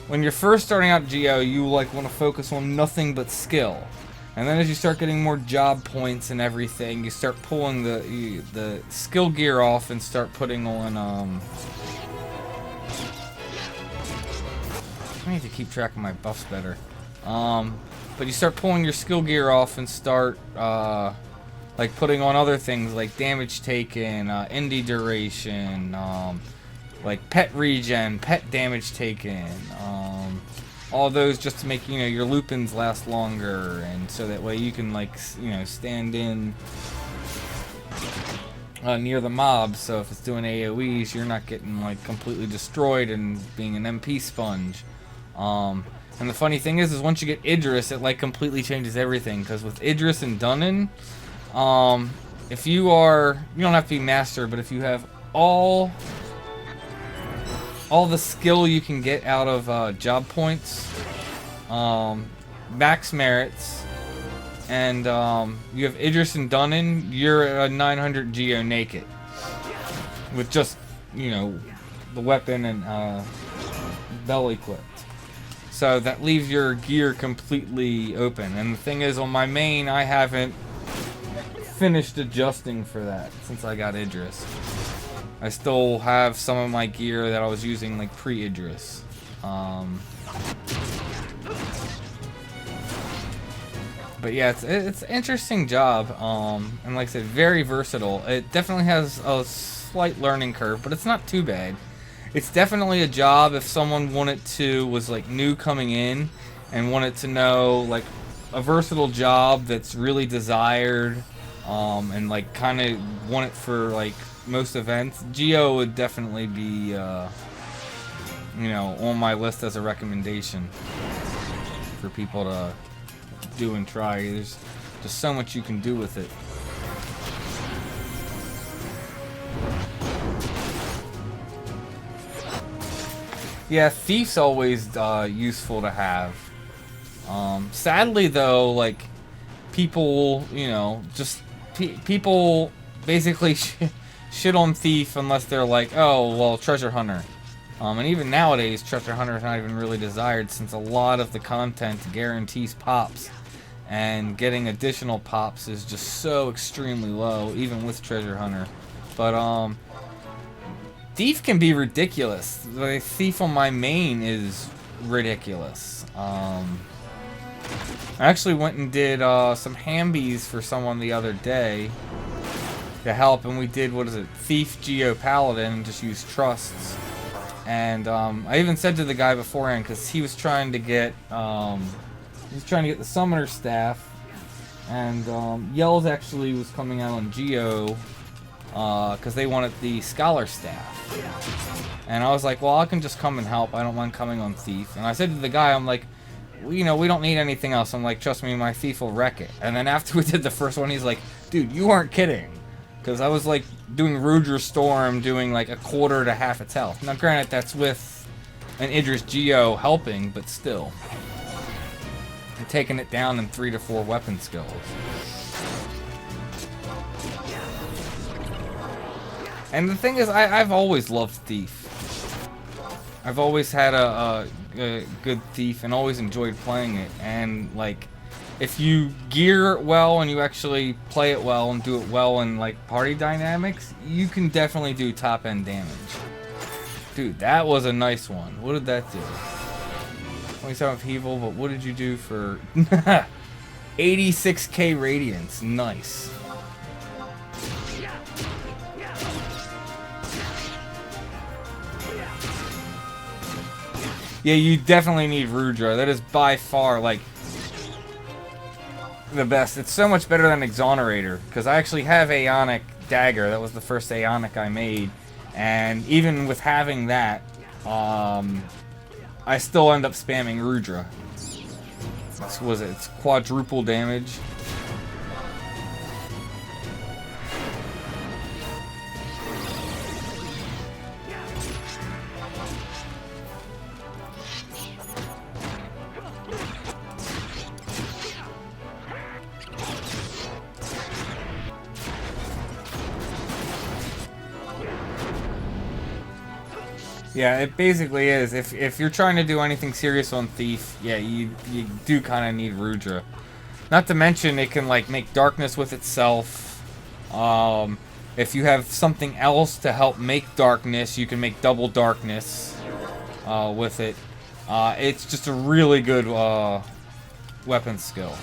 when you're first starting out Geo, you like want to focus on nothing but skill. And then as you start getting more job points and everything, you start pulling the skill gear off and start putting on, I need to keep track of my buffs better. But you start pulling your skill gear off and start, like putting on other things like damage taken, indie duration, like pet regen, pet damage taken, all those just to make, you know, your Lupins last longer, and so that way you can, like, you know, stand in near the mobs, so if it's doing AoEs, you're not getting like completely destroyed and being an MP sponge. And the funny thing is once you get Idris, it like completely changes everything, because with Idris and Dunnan, if you don't have to be master, but if you have all the skill you can get out of job points, max merits, and you have Idris and Dunnan, you're a 900 Geo naked with just, you know, the weapon and bell equipped. So that leaves your gear completely open. And the thing is, on my main, I haven't finished adjusting for that since I got Idris. I still have some of my gear that I was using like pre-Idris. But yeah, it's an interesting job, and like I said, very versatile. It definitely has a slight learning curve, but it's not too bad. It's definitely a job if someone was like new coming in and wanted to know like a versatile job that's really desired, and like kind of want it for like most events. Geo would definitely be, you know, on my list as a recommendation for people to do and try. There's just so much you can do with it. Yeah, Thief's always useful to have. Sadly though, like, people, you know, just people basically shit on Thief unless they're like, oh, well, Treasure Hunter. And even nowadays, Treasure Hunter is not even really desired since a lot of the content guarantees pops. And getting additional pops is just so extremely low, even with Treasure Hunter. But, Thief can be ridiculous. The Thief on my main is ridiculous. I actually went and did some Hambies for someone the other day to help, and we did, what is it, Thief Geo Paladin, and just used trusts. And I even said to the guy beforehand, because he was trying to get the summoner staff, and Yells actually was coming out on Geo because they wanted the scholar staff. And I was like, well, I can just come and help. I don't mind coming on Thief. And I said to the guy, I'm like, you know, we don't need anything else. I'm like, trust me, my Thief will wreck it. And then after we did the first one, he's like, dude, you aren't kidding. Because I was like doing Rudra Storm, doing like a quarter to half its health. Now granted, that's with an Idris Geo helping, but still. And taking it down in 3 to 4 weapon skills. And the thing is, I've always loved Thief. I've always had a good Thief and always enjoyed playing it. And, like, if you gear it well and you actually play it well and do it well in, like, party dynamics, you can definitely do top-end damage. Dude, that was a nice one. What did that do? 27th evil, but what did you do for 86k radiance? Nice. Yeah, you definitely need Rudra. That is by far, like, the best. It's so much better than Exonerator, because I actually have Aeonic Dagger. That was the first Aeonic I made. And even with having that, I still end up spamming Rudra. It's quadruple damage. Yeah, it basically is. If you're trying to do anything serious on Thief, yeah, you do kind of need Rudra. Not to mention, it can like make darkness with itself. If you have something else to help make darkness, you can make double darkness with it. It's just a really good weapon skill.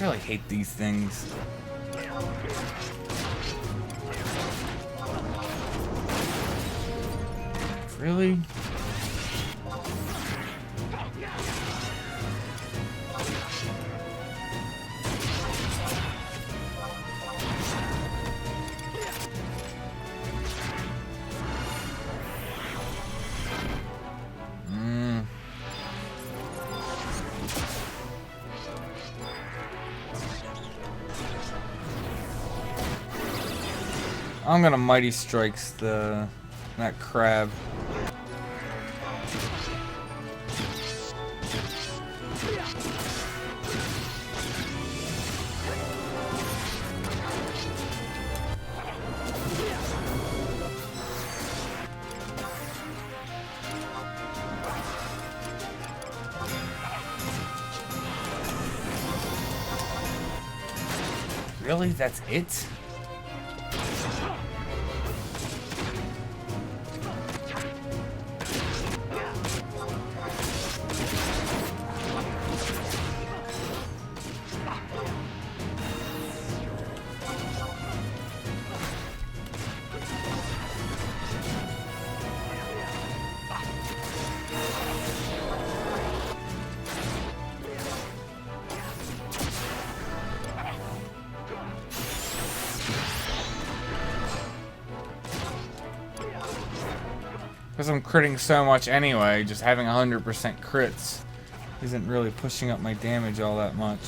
I really hate these things. Really? I'm gonna Mighty Strikes that crab. Really? That's it? Because I'm critting so much anyway, just having 100% crits isn't really pushing up my damage all that much.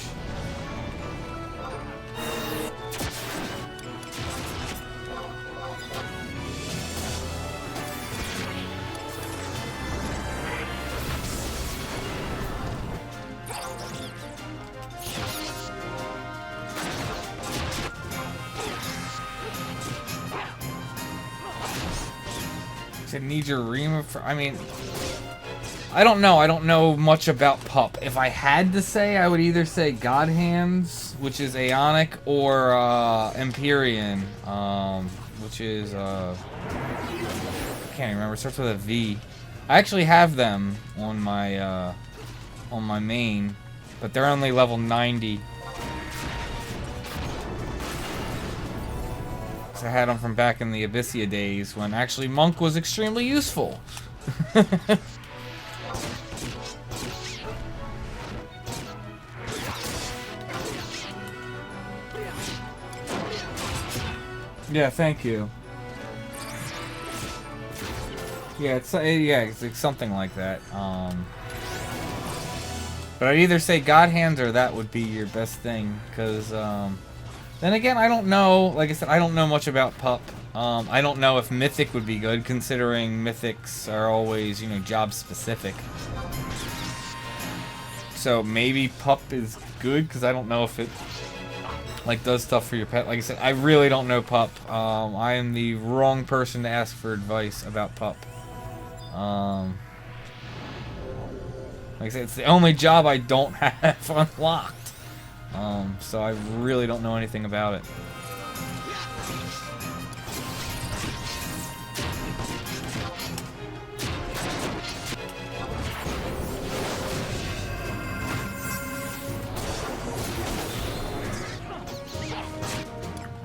Need your Rima for, I mean, I don't know. I don't know much about Pup. If I had to say, I would either say God Hands, which is Aeonic, or Empyrean, which is I can't remember. It starts with a V. I actually have them on my main, but they're only level 90. I had them from back in the Abyssia days when actually Monk was extremely useful. Yeah, thank you. Yeah, it's like something like that. But I'd either say God Hands or that would be your best thing, because then again, I don't know. Like I said, I don't know much about Pup. I don't know if Mythic would be good, considering Mythics are always, you know, job specific. So maybe Pup is good, because I don't know if it like does stuff for your pet. Like I said, I really don't know Pup. I am the wrong person to ask for advice about Pup. Like I said, it's the only job I don't have unlocked. So I really don't know anything about it.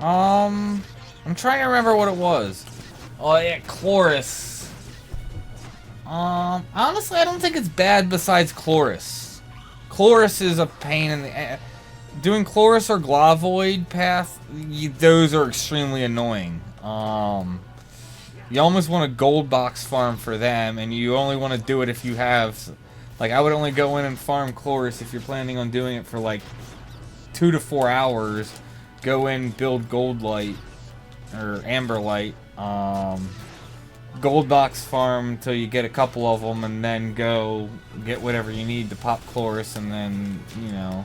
I'm trying to remember what it was. Oh yeah, Chloris. Honestly, I don't think it's bad besides Chloris. Chloris is a pain in the... Doing Chloris or Glavoid path, those are extremely annoying. You almost want a gold box farm for them, and you only want to do it if you have... Like, I would only go in and farm Chloris if you're planning on doing it for, like, 2 to 4 hours. Go in, build Gold Light, or Amber Light. Gold box farm until you get a couple of them, and then go get whatever you need to pop Chloris, and then, you know...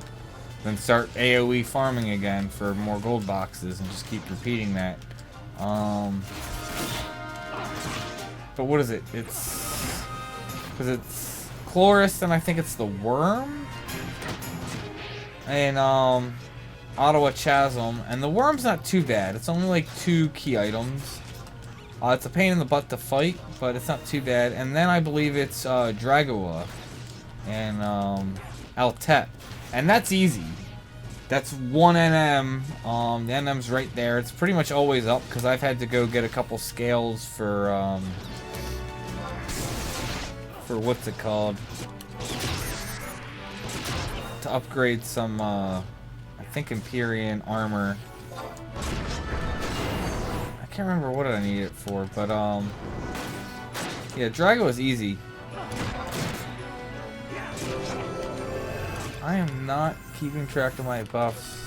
Then start AoE farming again for more gold boxes and just keep repeating that. But what is it? It's... Because it's Chloris, and I think it's the Worm? And, Ottawa Chasm. And the Worm's not too bad. It's only like 2 key items. It's a pain in the butt to fight, but it's not too bad. And then I believe it's, Dragoa. And, Altet. And that's easy. That's 1 NM. The NM's right there. It's pretty much always up because I've had to go get a couple scales for what's it called? To upgrade some, I think Empyrean armor. I can't remember what I need it for, but yeah, Drago is easy. I am not keeping track of my buffs.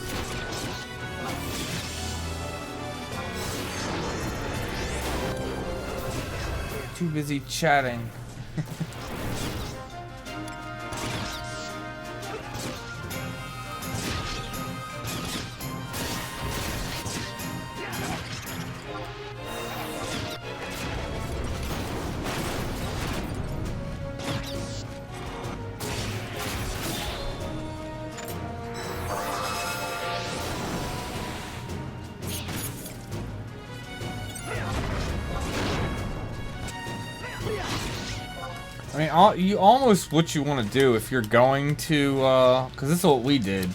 Too busy chatting. I mean, you almost what you want to do if you're going to, because this is what we did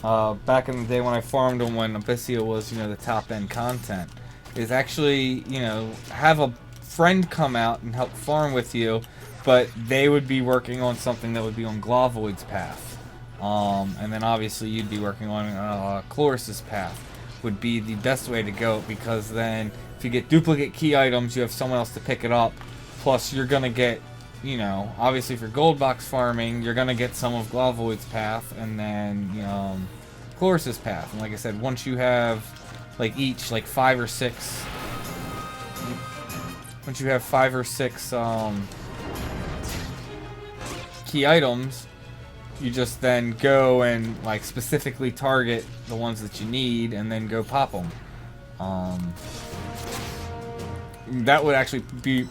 back in the day when I farmed them when Abyssia was, you know, the top end content, is actually, you know, have a friend come out and help farm with you, but they would be working on something that would be on Glavoid's path, and then obviously you'd be working on Chloris's path. Would be the best way to go, because then if you get duplicate key items, you have someone else to pick it up. Plus, you're gonna get, you know, obviously for gold box farming, you're gonna get some of Glavoid's path, and then Chloris's path. And like I said, once you have like each like 5 or 6, once you have 5 or 6 key items, you just then go and like specifically target the ones that you need, and then go pop them. That would actually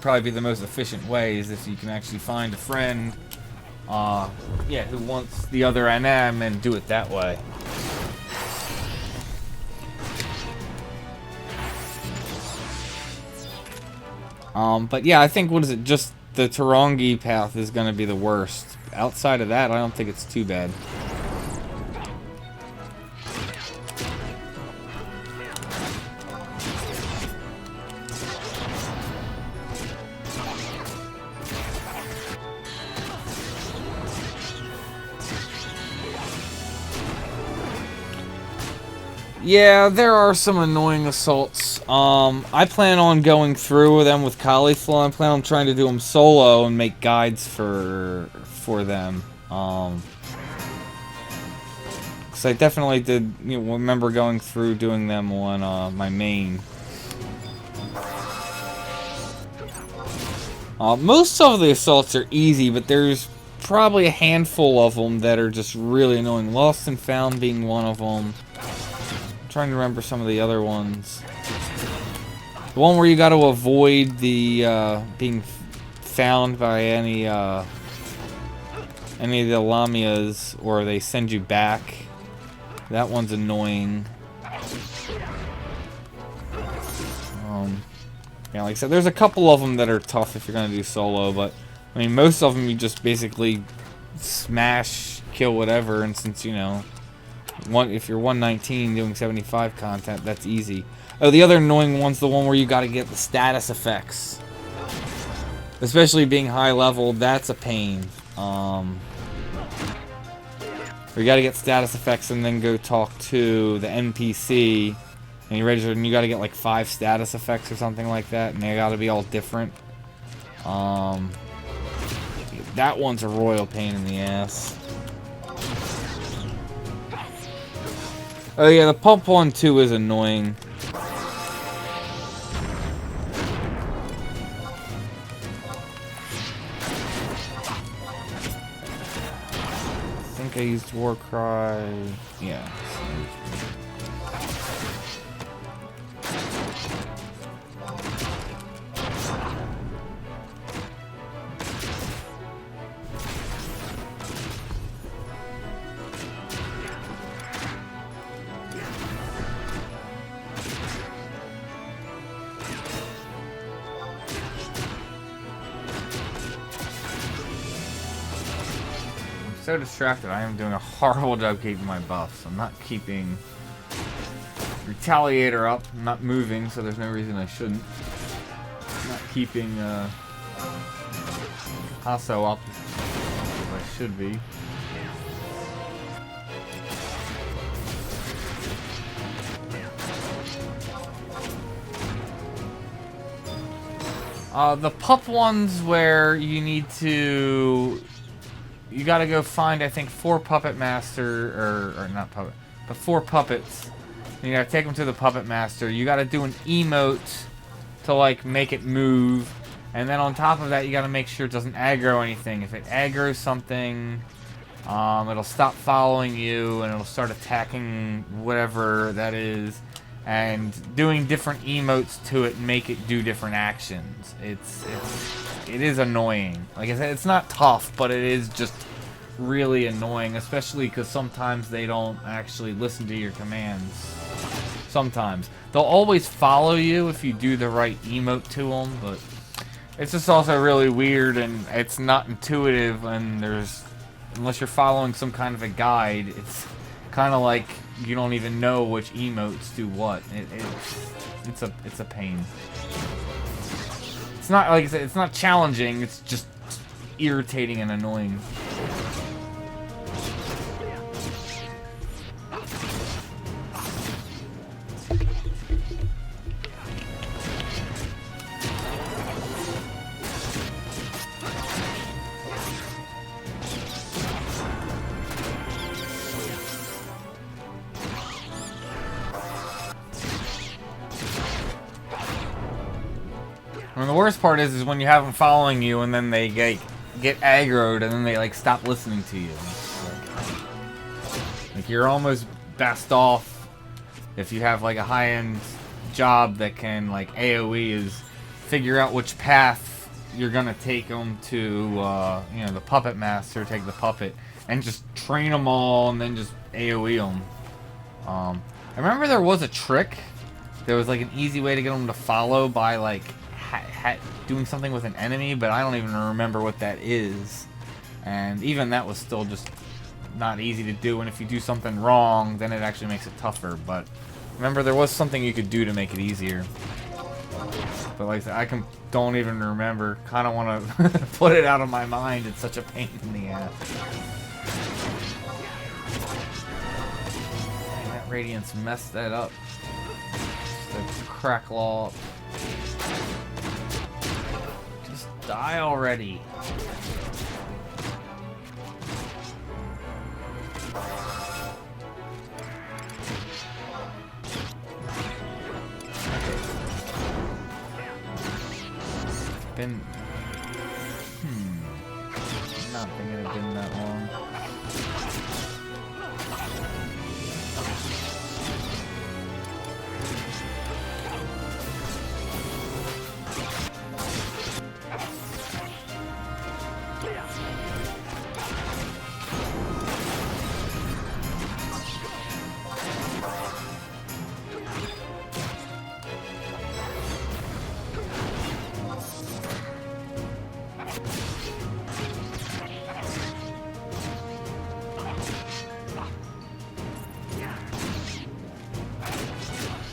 probably be the most efficient way, is if you can actually find a friend, who wants the other NM, and do it that way. But yeah, I think, what is it, just the Tarongi path is going to be the worst. Outside of that, I don't think it's too bad. Yeah, there are some annoying assaults. I plan on going through them with Caulifla. I plan on trying to do them solo and make guides for them. Because I definitely did, remember going through doing them on my main. Most of the assaults are easy, but there's probably a handful of them that are just really annoying. Lost and Found being one of them. Trying to remember some of the other ones. The one where you got to avoid the being found by any of the Lamias, or they send you back. That one's annoying. Yeah, like I said, there's a couple of them that are tough if you're gonna do solo, but I mean, most of them you just basically smash, kill whatever, and since if you're 119 doing 75 content, that's easy. Oh, the other annoying one's the one where you gotta get the status effects. Especially being high level, that's a pain. Where you gotta get status effects and then go talk to the NPC, and you register, and you gotta get like 5 status effects or something like that, and they gotta be all different. That one's a royal pain in the ass. Oh yeah, the pump one too is annoying. I think I used Warcry. Yeah. So distracted, I am doing a horrible job keeping my buffs. I'm not keeping Retaliator up. I'm not moving, so there's no reason I shouldn't. I'm not keeping Hasso up as I should be. The pup ones where you need to... You gotta go find, I think, 4 puppet master, or not puppet, but 4 puppets. And you gotta take them to the puppet master. You gotta do an emote to, like, make it move. And then on top of that, you gotta make sure it doesn't aggro anything. If it aggroes something, it'll stop following you, and it'll start attacking whatever that is. And doing different emotes to it make it do different actions. It is annoying. Like I said, it's not tough, but it is just really annoying, especially because sometimes they don't actually listen to your commands. Sometimes. They'll always follow you if you do the right emote to them, but it's just also really weird, and it's not intuitive, and unless you're following some kind of a guide, it's kind of like you don't even know which emotes do what. It's a pain. It's not, like I said, it's not challenging, it's just irritating and annoying. And the worst part is when you have them following you and then they get aggroed and then they like stop listening to you. Like you're almost best off if you have like a high-end job that can like AoE is figure out which path you're gonna take them to, you know, the puppet master, take the puppet, and just train them all and then just AoE them. I remember there was a trick. There was like an easy way to get them to follow by like doing something with an enemy, but I don't even remember what that is. And even that was still just not easy to do, and if you do something wrong, then it actually makes it tougher. But remember, there was something you could do to make it easier. But like I said, don't even remember. Kind of want to put it out of my mind. It's such a pain in the ass. Dang, that Radiance messed that up. Just a crack law. Just die already. Been not thinking it's been that long.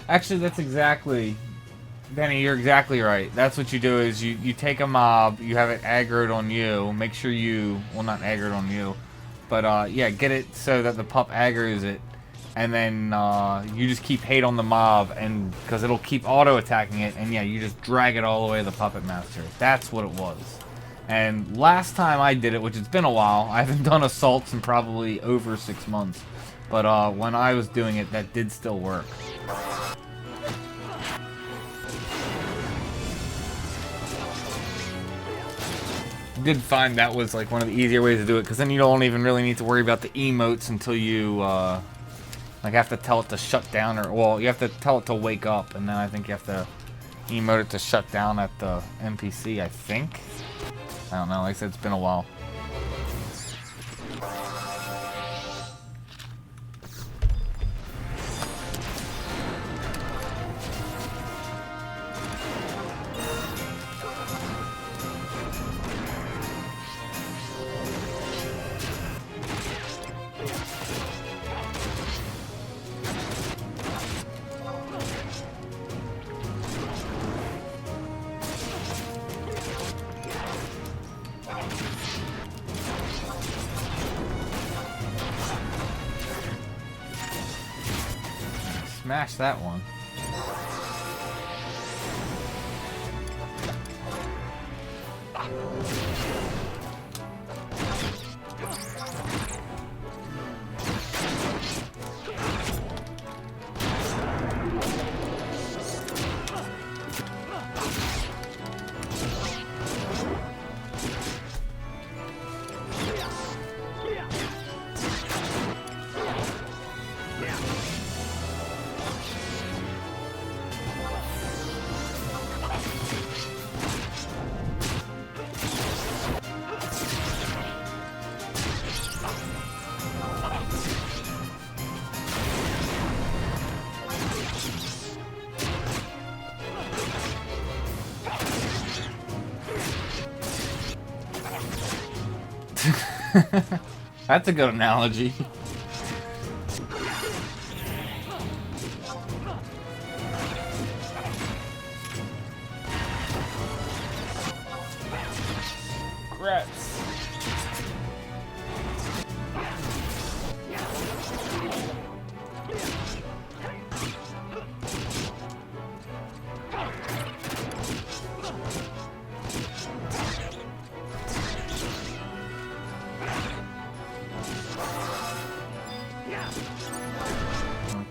Actually, that's exactly... Benny, you're exactly right. That's what you do is you take a mob, you have it aggroed on you, make sure you... Well, not aggroed on you, but yeah, get it so that the pup aggroes it, and then you just keep hate on the mob, and because it'll keep auto-attacking it, and yeah, you just drag it all the way to the puppet master. That's what it was. And last time I did it, which it's been a while, I haven't done assaults in probably over 6 months, but when I was doing it, that did still work. Did find that was like one of the easier ways to do it, because then you don't even really need to worry about the emotes until you like have to tell it to shut down, or well, you have to tell it to wake up, and then I think you have to emote it to shut down at the NPC, I think. I don't know, like I said, it's been a while. Smash that one. That's a good analogy. Rats.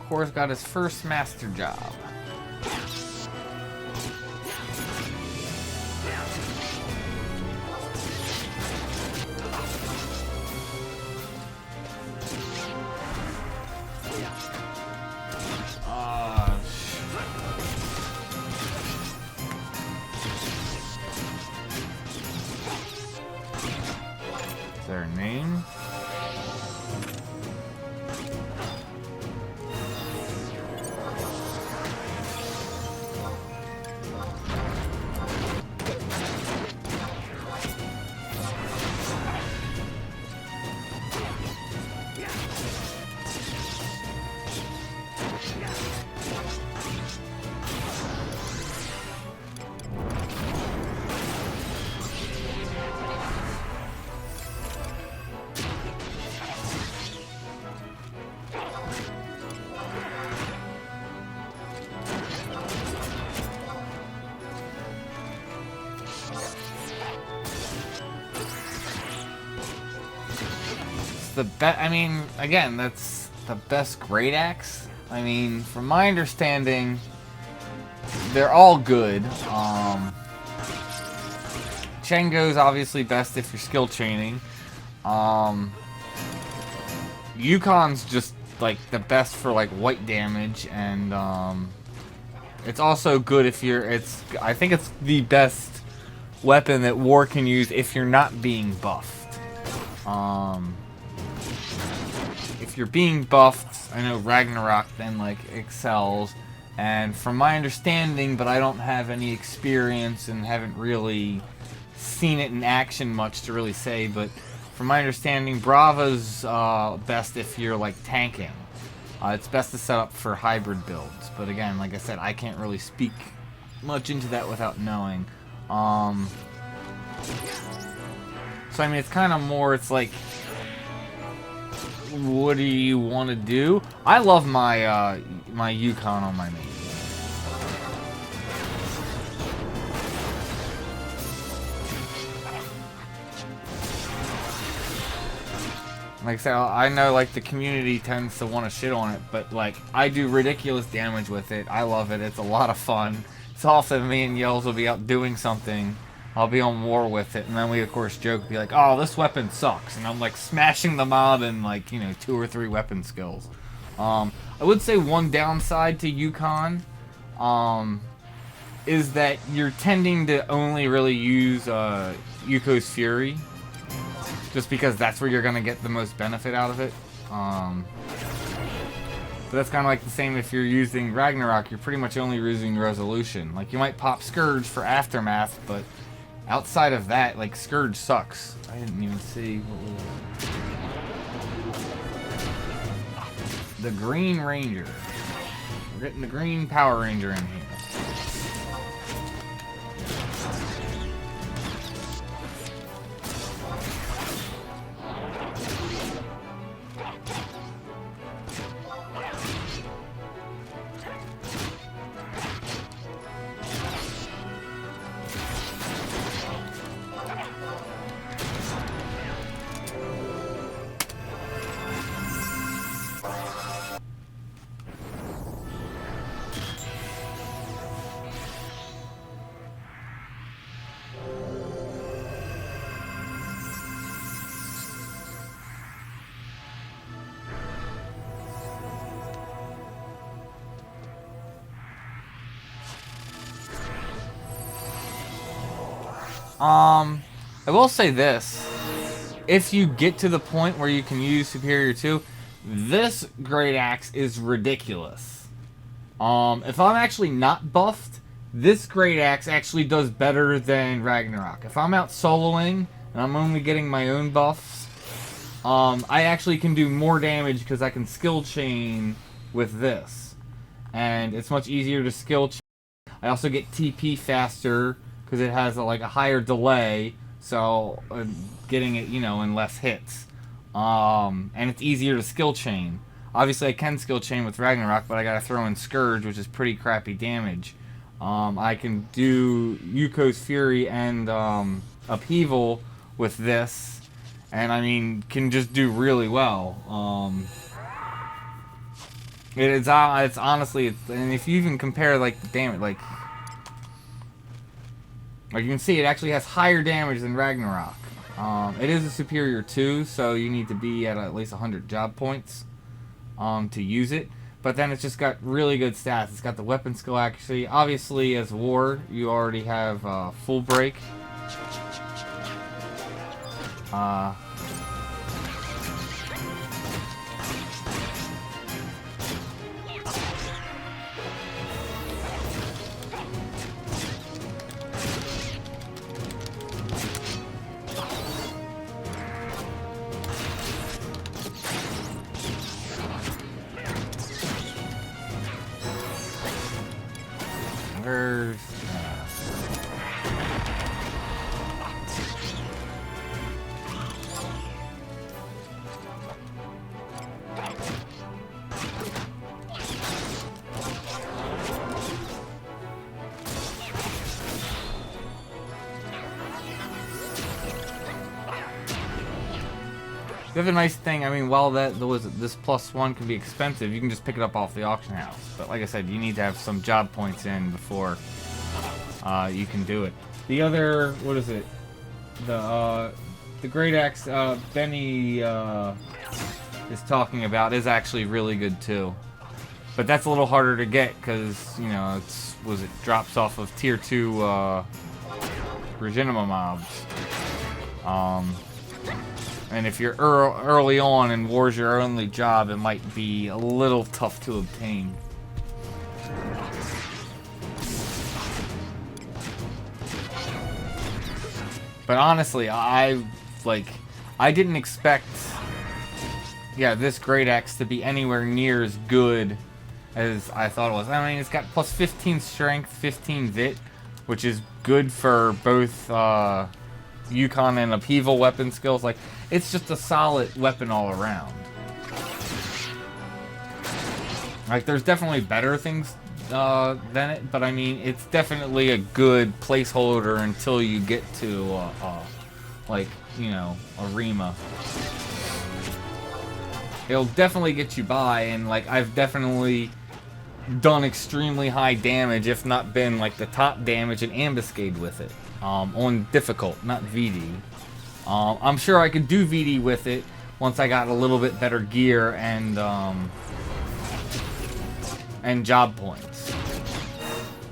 Core's got his first master job. the best. I mean, again, that's the best great axe. I mean, from my understanding, they're all good. Chengo's obviously best if you're skill chaining. Yukon's just like the best for like white damage, and it's also good if you're. I think it's the best weapon that War can use if you're not being buffed. If you're being buffed, I know Ragnarok then like excels, and from my understanding, but I don't have any experience and haven't really seen it in action much to really say, but from my understanding, Brava's best if you're like tanking. It's best to set up for hybrid builds, but again, like I said, I can't really speak much into that without knowing. So I mean, it's kind of more, it's like, what do you want to do? I love my my Yukon on my main. Like I said, I know like the community tends to want to shit on it, but like I do ridiculous damage with it. I love it. It's a lot of fun. It's often me and Yells will be out doing something. I'll be on war with it, and then we of course joke, be like, "Oh, this weapon sucks," and I'm like smashing the mob in like 2 or 3 weapon skills. I would say one downside to Yukon is that you're tending to only really use Yuko's Fury, just because that's where you're gonna get the most benefit out of it. But that's kind of like the same if you're using Ragnarok. You're pretty much only using Resolution. Like you might pop Scourge for Aftermath, but outside of that, like Scourge sucks. I didn't even see what was the Green Ranger. We're getting the Green Power Ranger in here. I will say this. If you get to the point where you can use Superior 2, this Great Axe is ridiculous. If I'm actually not buffed, this Great Axe actually does better than Ragnarok. If I'm out soloing, and I'm only getting my own buffs, I actually can do more damage because I can skill chain with this. And it's much easier to skill chain. I also get TP faster because it has a higher delay, so getting it, in less hits. And it's easier to skill chain. Obviously, I can skill chain with Ragnarok, but I gotta throw in Scourge, which is pretty crappy damage. I can do Yuko's Fury and Upheaval with this, and I mean, can just do really well. It's honestly, and if you even compare the damage, you can see, it actually has higher damage than Ragnarok. It is a Superior 2, so you need to be at least 100 job points to use it. But then it's just got really good stats. It's got the weapon skill accuracy. Obviously, as Ward, you already have full break. Where's... The other nice thing, I mean, while this +1 can be expensive, you can just pick it up off the auction house. But like I said, you need to have some job points in before you can do it. The other, what is it? The Great Axe Benny is talking about is actually really good too. But that's a little harder to get because, you know, it drops off of tier 2 Reginima mobs. And if you're early on and war's your only job, it might be a little tough to obtain. But honestly, I didn't expect, this Great Axe to be anywhere near as good as I thought it was. I mean, it's got plus 15 strength, 15 vit, which is good for both Yukon and upheaval weapon skills. Like, it's just a solid weapon all around. Like, there's definitely better things than it, but I mean, it's definitely a good placeholder until you get to, like, you know, a Rima. It'll definitely get you by, and like, I've definitely done extremely high damage, if not been like the top damage in Ambuscade with it. On difficult, not VD. I'm sure I could do VD with it once I got a little bit better gear and job points.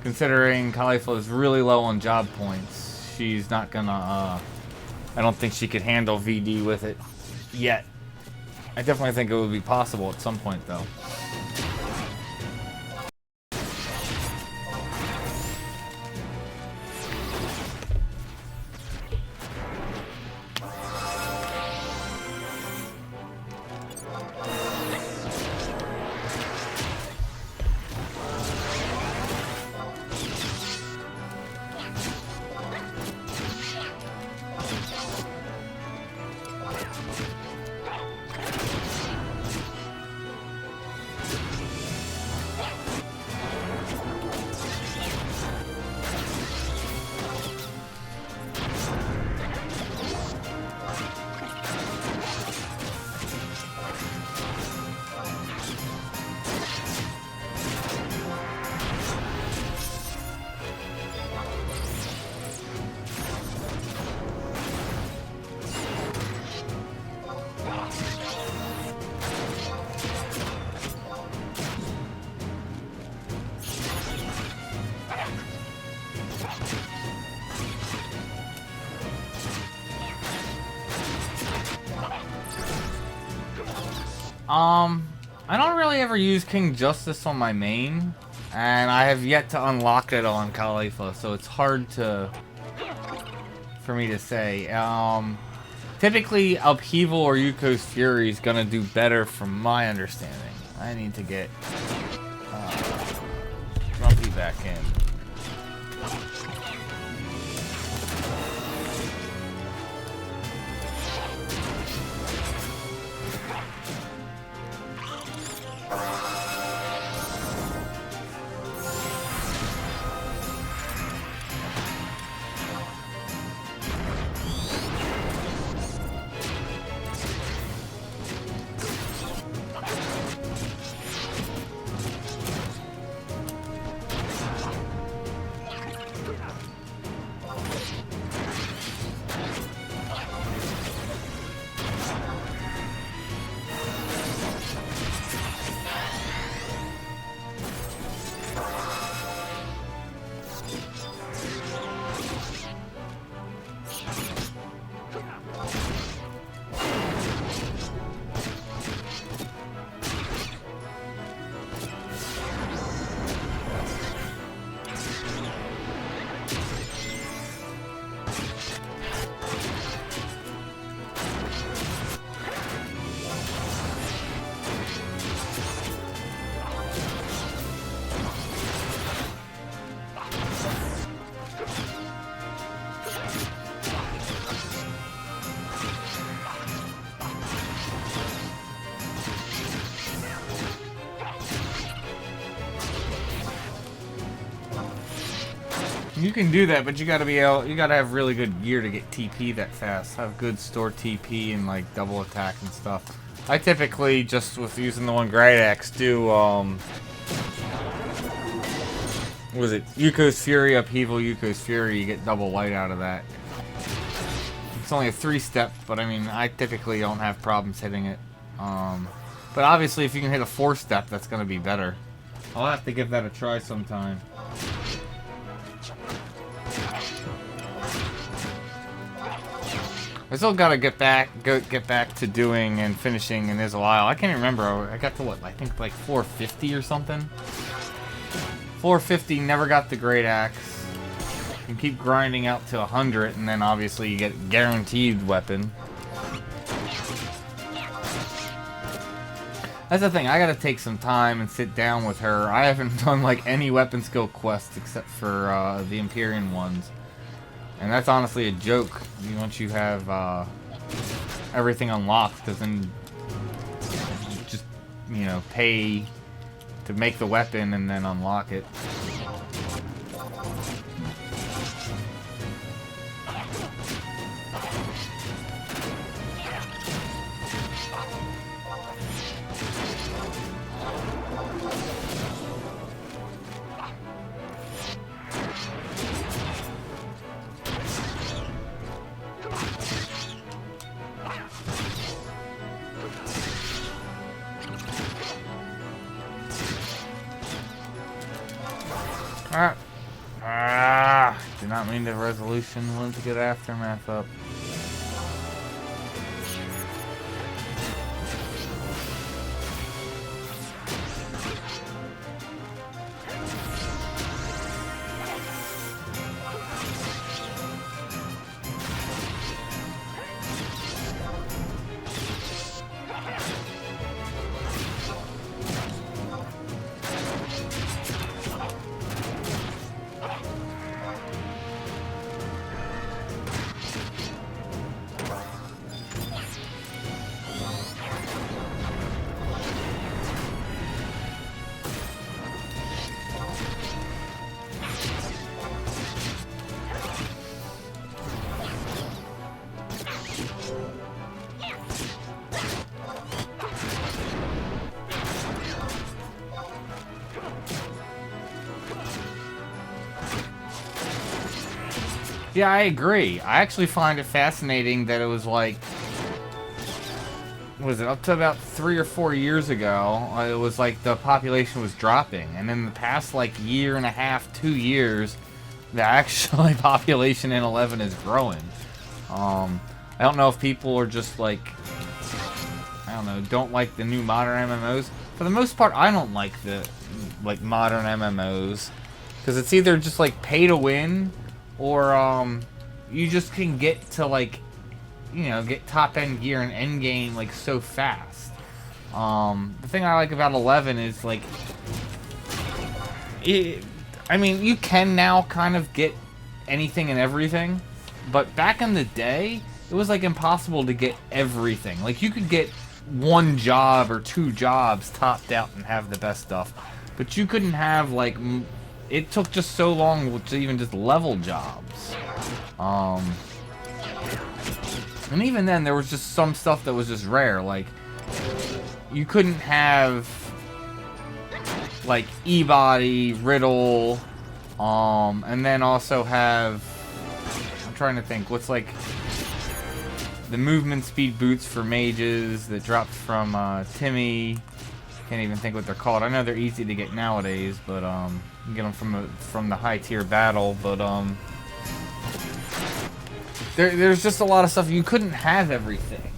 Considering Khalifa is really low on job points, she's not gonna, I don't think she could handle VD with it yet. I definitely think it would be possible at some point though. I don't really ever use King Justice on my main, and I have yet to unlock it on Khalifa, so it's hard for me to say. Typically, Upheaval or Yuko's Fury is gonna do better from my understanding. I need to get Grumpy back in. You can do that, but you gotta be able, you gotta have really good gear to get TP that fast. Have good store TP and like double attack and stuff. I typically just with using the one Great Axe do what was it? Yuko's Fury, Upheaval, Yuko's Fury, you get double light out of that. It's only a 3-step, but I mean I typically don't have problems hitting it. But obviously if you can hit a 4-step, that's gonna be better. I'll have to give that a try sometime. I still gotta get back to doing and finishing in Isle. I can't even remember. I got to what? I think like 450 or something. 450. Never got the Great Axe. You can keep grinding out to 100, and then obviously you get guaranteed weapon. That's the thing. I gotta take some time and sit down with her. I haven't done like any weapon skill quests except for the Empyrean ones. And that's honestly a joke. Once you have everything unlocked, because then you just, you know, pay to make the weapon and then unlock it. Did not mean the resolution. Wanted to get Aftermath up. Yeah, I agree. I actually find it fascinating that it was like, was it up to about 3 or 4 years ago, it was like the population was dropping. And in the past like year and a half, 2 years, the actual population in 11 is growing. I don't know if people are just like, I don't know, don't like the new modern MMOs. For the most part, I don't like the modern MMOs. Because it's either just like pay to win, or you just can get to like, you know, get top end gear and end game like so fast. The thing I like about 11 is like, I mean, you can now kind of get anything and everything, but back in the day, it was like impossible to get everything. Like you could get 1 job or 2 jobs topped out and have the best stuff, but you couldn't have like, it took just so long to even just level jobs. And even then, there was just some stuff that was just rare. Like, you couldn't have like E-Body, Riddle, and then also have, I'm trying to think, what's like the movement speed boots for mages that dropped from Timmy. Can't even think what they're called. I know they're easy to get nowadays, but you can get them from the high tier battle. But there's just a lot of stuff. You couldn't have everything,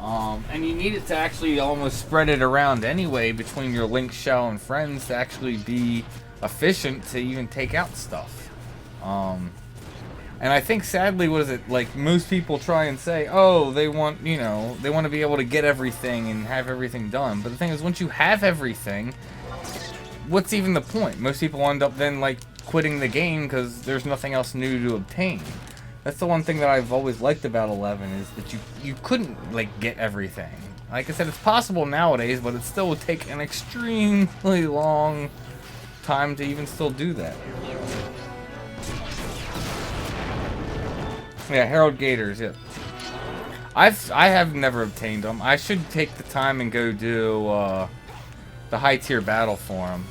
and you needed to actually almost spread it around anyway between your link shell and friends to actually be efficient to even take out stuff. And I think sadly, what is it, like most people try and say, oh, they want, you know, they want to be able to get everything and have everything done. But the thing is, once you have everything, what's even the point? Most people end up then like quitting the game because there's nothing else new to obtain. That's the one thing that I've always liked about 11 is that you couldn't like get everything. Like I said, it's possible nowadays, but it still would take an extremely long time to even still do that. Yeah, Herald Gators, yeah. I have never obtained them. I should take the time and go do the high tier battle for them.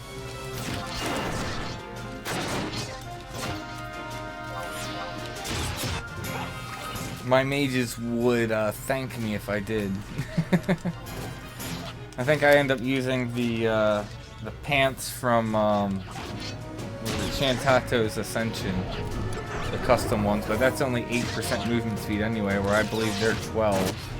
My mages would thank me if I did. I think I end up using the pants from Chantato's Ascension, the custom ones, but that's only 8% movement speed anyway, where I believe they're 12.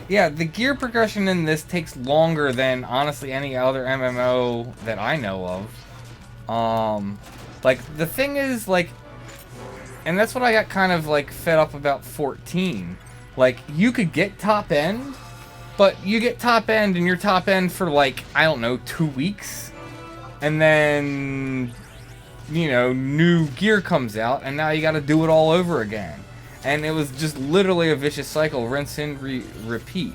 Yeah, the gear progression in this takes longer than, honestly, any other MMO that I know of. Like, the thing is, like, and that's what I got kind of, like, fed up about 14. Like, you could get top end, but you get top end and you're top end for, like, I don't know, 2 weeks. And then, you know, new gear comes out, and now you gotta do it all over again. And it was just literally a vicious cycle, rinse and repeat.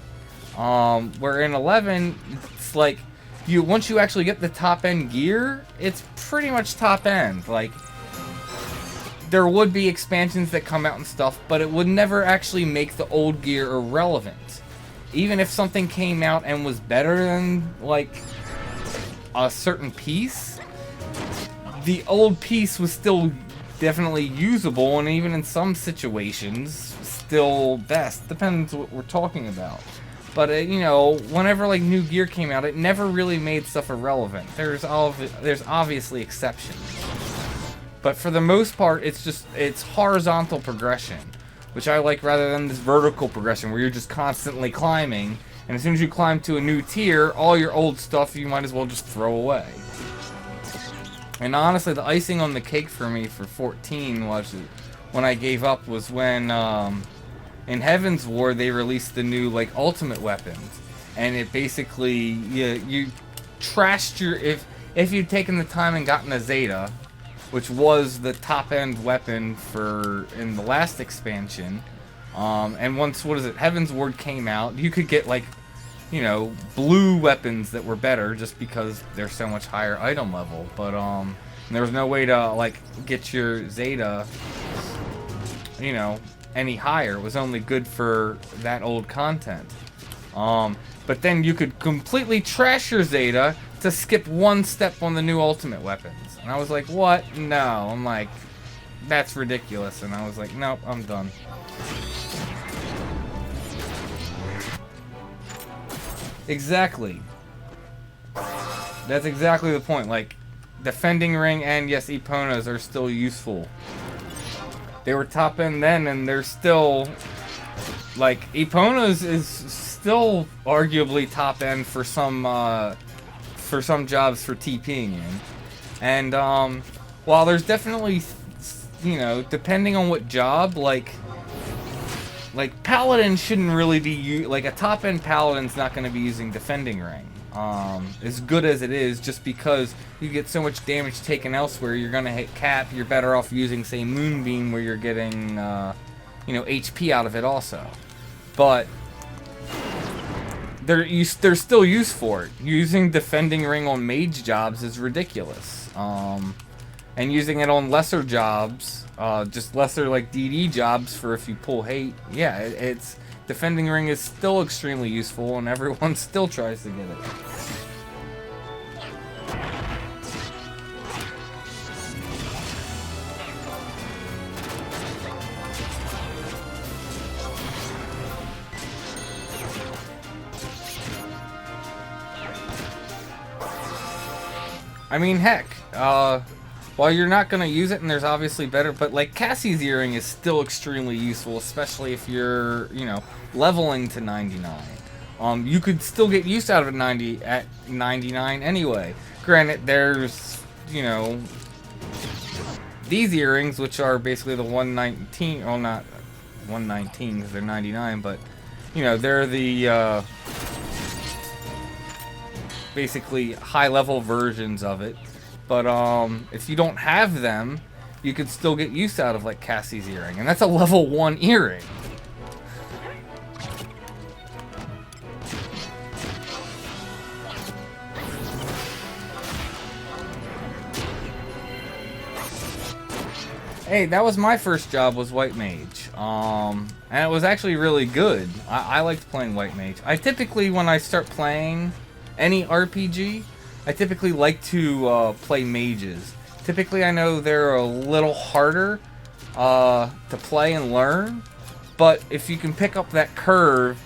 Where in 11, it's like, once you actually get the top end gear, it's pretty much top end. Like, there would be expansions that come out and stuff, but it would never actually make the old gear irrelevant. Even if something came out and was better than, like, a certain piece, the old piece was still definitely usable, and even in some situations, still best. Depends what we're talking about. But, you know, whenever, like, new gear came out, it never really made stuff irrelevant. There's obviously exceptions. But for the most part, it's horizontal progression, which I like rather than this vertical progression where you're just constantly climbing, and as soon as you climb to a new tier, all your old stuff you might as well just throw away. And honestly, the icing on the cake for me for 14 was when I gave up was when in Heaven's War they released the new like ultimate weapons, and it basically you trashed your if you'd taken the time and gotten a Zeta, which was the top end weapon for in the last expansion, and once Heaven's Ward came out, you could get like, you know, blue weapons that were better just because they're so much higher item level. But there was no way to like get your Zeta, you know, any higher. It was only good for that old content. But then you could completely trash your Zeta to skip one step on the new ultimate weapons. And I was like, what? No. I'm like, that's ridiculous. And I was like, nope, I'm done. Exactly. That's exactly the point. Like, defending ring and yes, Eponas are still useful. They were top end then, and they're still like Eponas is still arguably top end for some jobs for TPing in. And while there's definitely, you know, depending on what job, like Paladin shouldn't really be like a top end Paladin's not going to be using defending ring as good as it is, just because you get so much damage taken elsewhere. You're going to hit cap. You're better off using, say, Moonbeam, where you're getting you know, HP out of it also. But there's still use for it. Using defending ring on mage jobs is ridiculous, and using it on lesser jobs, just lesser like DD jobs for if you pull hate, yeah, it's defending ring is still extremely useful, and everyone still tries to get it. I mean, heck, while you're not going to use it, and there's obviously better, but like Cassie's earring is still extremely useful, especially if you're, you know, leveling to 99. You could still get use out of it at 99 anyway. Granted, there's, you know, these earrings, which are basically the 119, well, not 119 because they're 99, but, you know, they're the, basically high-level versions of it. But if you don't have them, you could still get use out of like Cassie's earring, and that's a level 1 earring. Hey, that was my first job, was White Mage. And it was actually really good. I liked playing White Mage. I typically, when I start playing any RPG, I typically like to play mages. Typically, I know they're a little harder to play and learn, but if you can pick up that curve,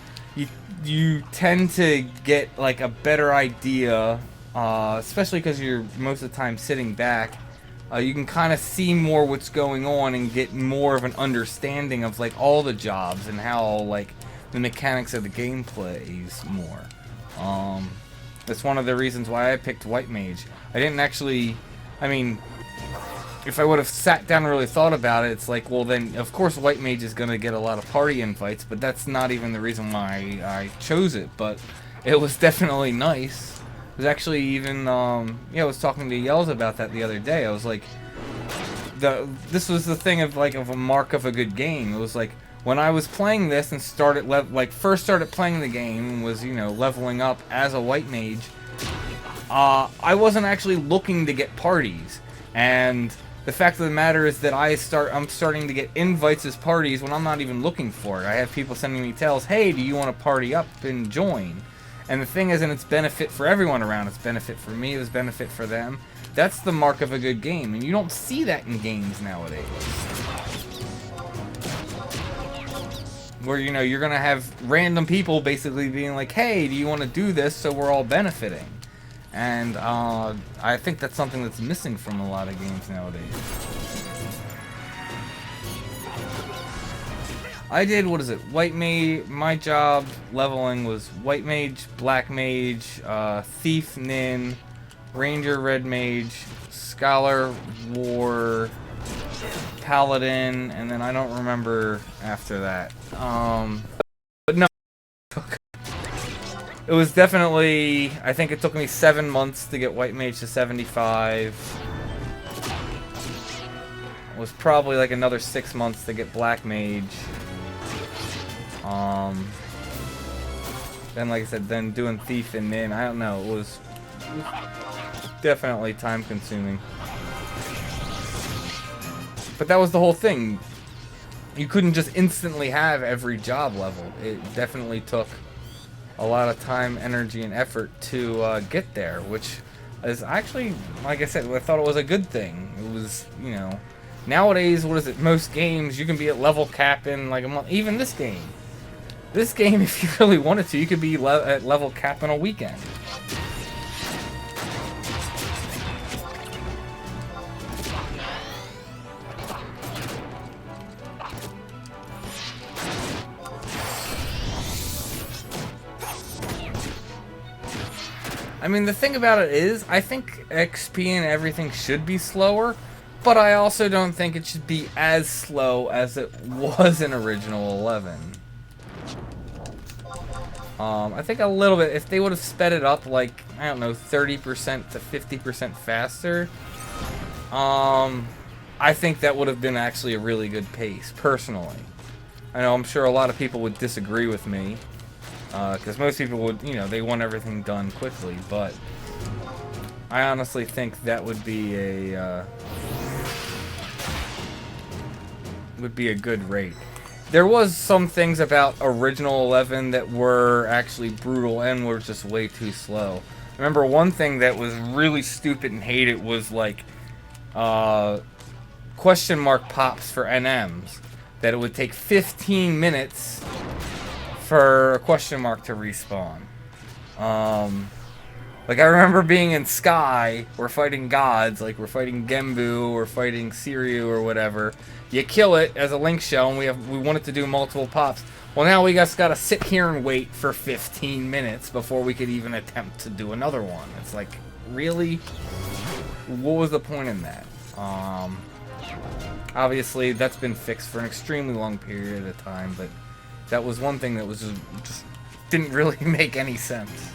you tend to get like a better idea, especially because you're most of the time sitting back. You can kind of see more what's going on and get more of an understanding of like all the jobs and how like the mechanics of the game plays more. That's one of the reasons why I picked White Mage. I didn't actually, I mean, if I would have sat down and really thought about it, it's like, well then, of course White Mage is going to get a lot of party invites, but that's not even the reason why I chose it, but it was definitely nice. It was actually even, yeah, I was talking to Yells about that the other day. I was like, this was the thing of like, of a mark of a good game. It was like, when I was playing this and started, first started playing the game and was, you know, leveling up as a White Mage, I wasn't actually looking to get parties. And the fact of the matter is that I'm starting to get invites as parties when I'm not even looking for it. I have people sending me tells, hey, do you want to party up and join? And the thing is, and it's benefit for everyone around. It's benefit for me, it's benefit for them. That's the mark of a good game, and you don't see that in games nowadays. Where, you know, you're gonna have random people basically being like, hey, do you want to do this so we're all benefiting? And I think that's something that's missing from a lot of games nowadays. I did, what is it, White Mage, my job leveling was White Mage, Black Mage, Thief, Nin, Ranger, Red Mage, Scholar, War, Paladin, and then I don't remember after that. But no, it was definitely, I think it took me 7 months to get White Mage to 75. It was probably like another 6 months to get Black Mage. Then, like I said, then doing Thief and Nin, I don't know, it was definitely time consuming. But that was the whole thing. You couldn't just instantly have every job level. It definitely took a lot of time, energy, and effort to get there, which is actually, like I said, I thought it was a good thing. It was, you know, nowadays, what is it, most games, you can be at level cap in like a month. Even this game. This game, if you really wanted to, you could be at level cap in a weekend. I mean, the thing about it is, I think XP and everything should be slower, but I also don't think it should be as slow as it was in Original 11. I think a little bit, if they would have sped it up like, I don't know, 30% to 50% faster, I think that would have been actually a really good pace, personally. I know, I'm sure a lot of people would disagree with me, because most people would, you know, they want everything done quickly, but I honestly think that would be a good rate. There was some things about Original 11 that were actually brutal and were just way too slow. I remember one thing that was really stupid and hated was like question mark pops for NMs. That it would take 15 minutes for a question mark to respawn. Like I remember being in Sky, we're fighting gods, like we're fighting Gembu or fighting Siryu or whatever. You kill it as a link shell, and we wanted to do multiple pops. Well, now we just gotta sit here and wait for 15 minutes before we could even attempt to do another one. It's like, really? What was the point in that? Obviously, that's been fixed for an extremely long period of time, but that was one thing that was just didn't really make any sense.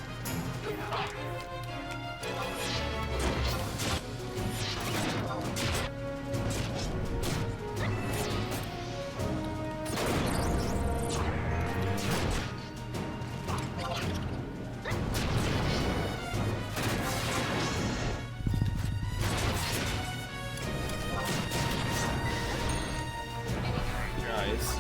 tries.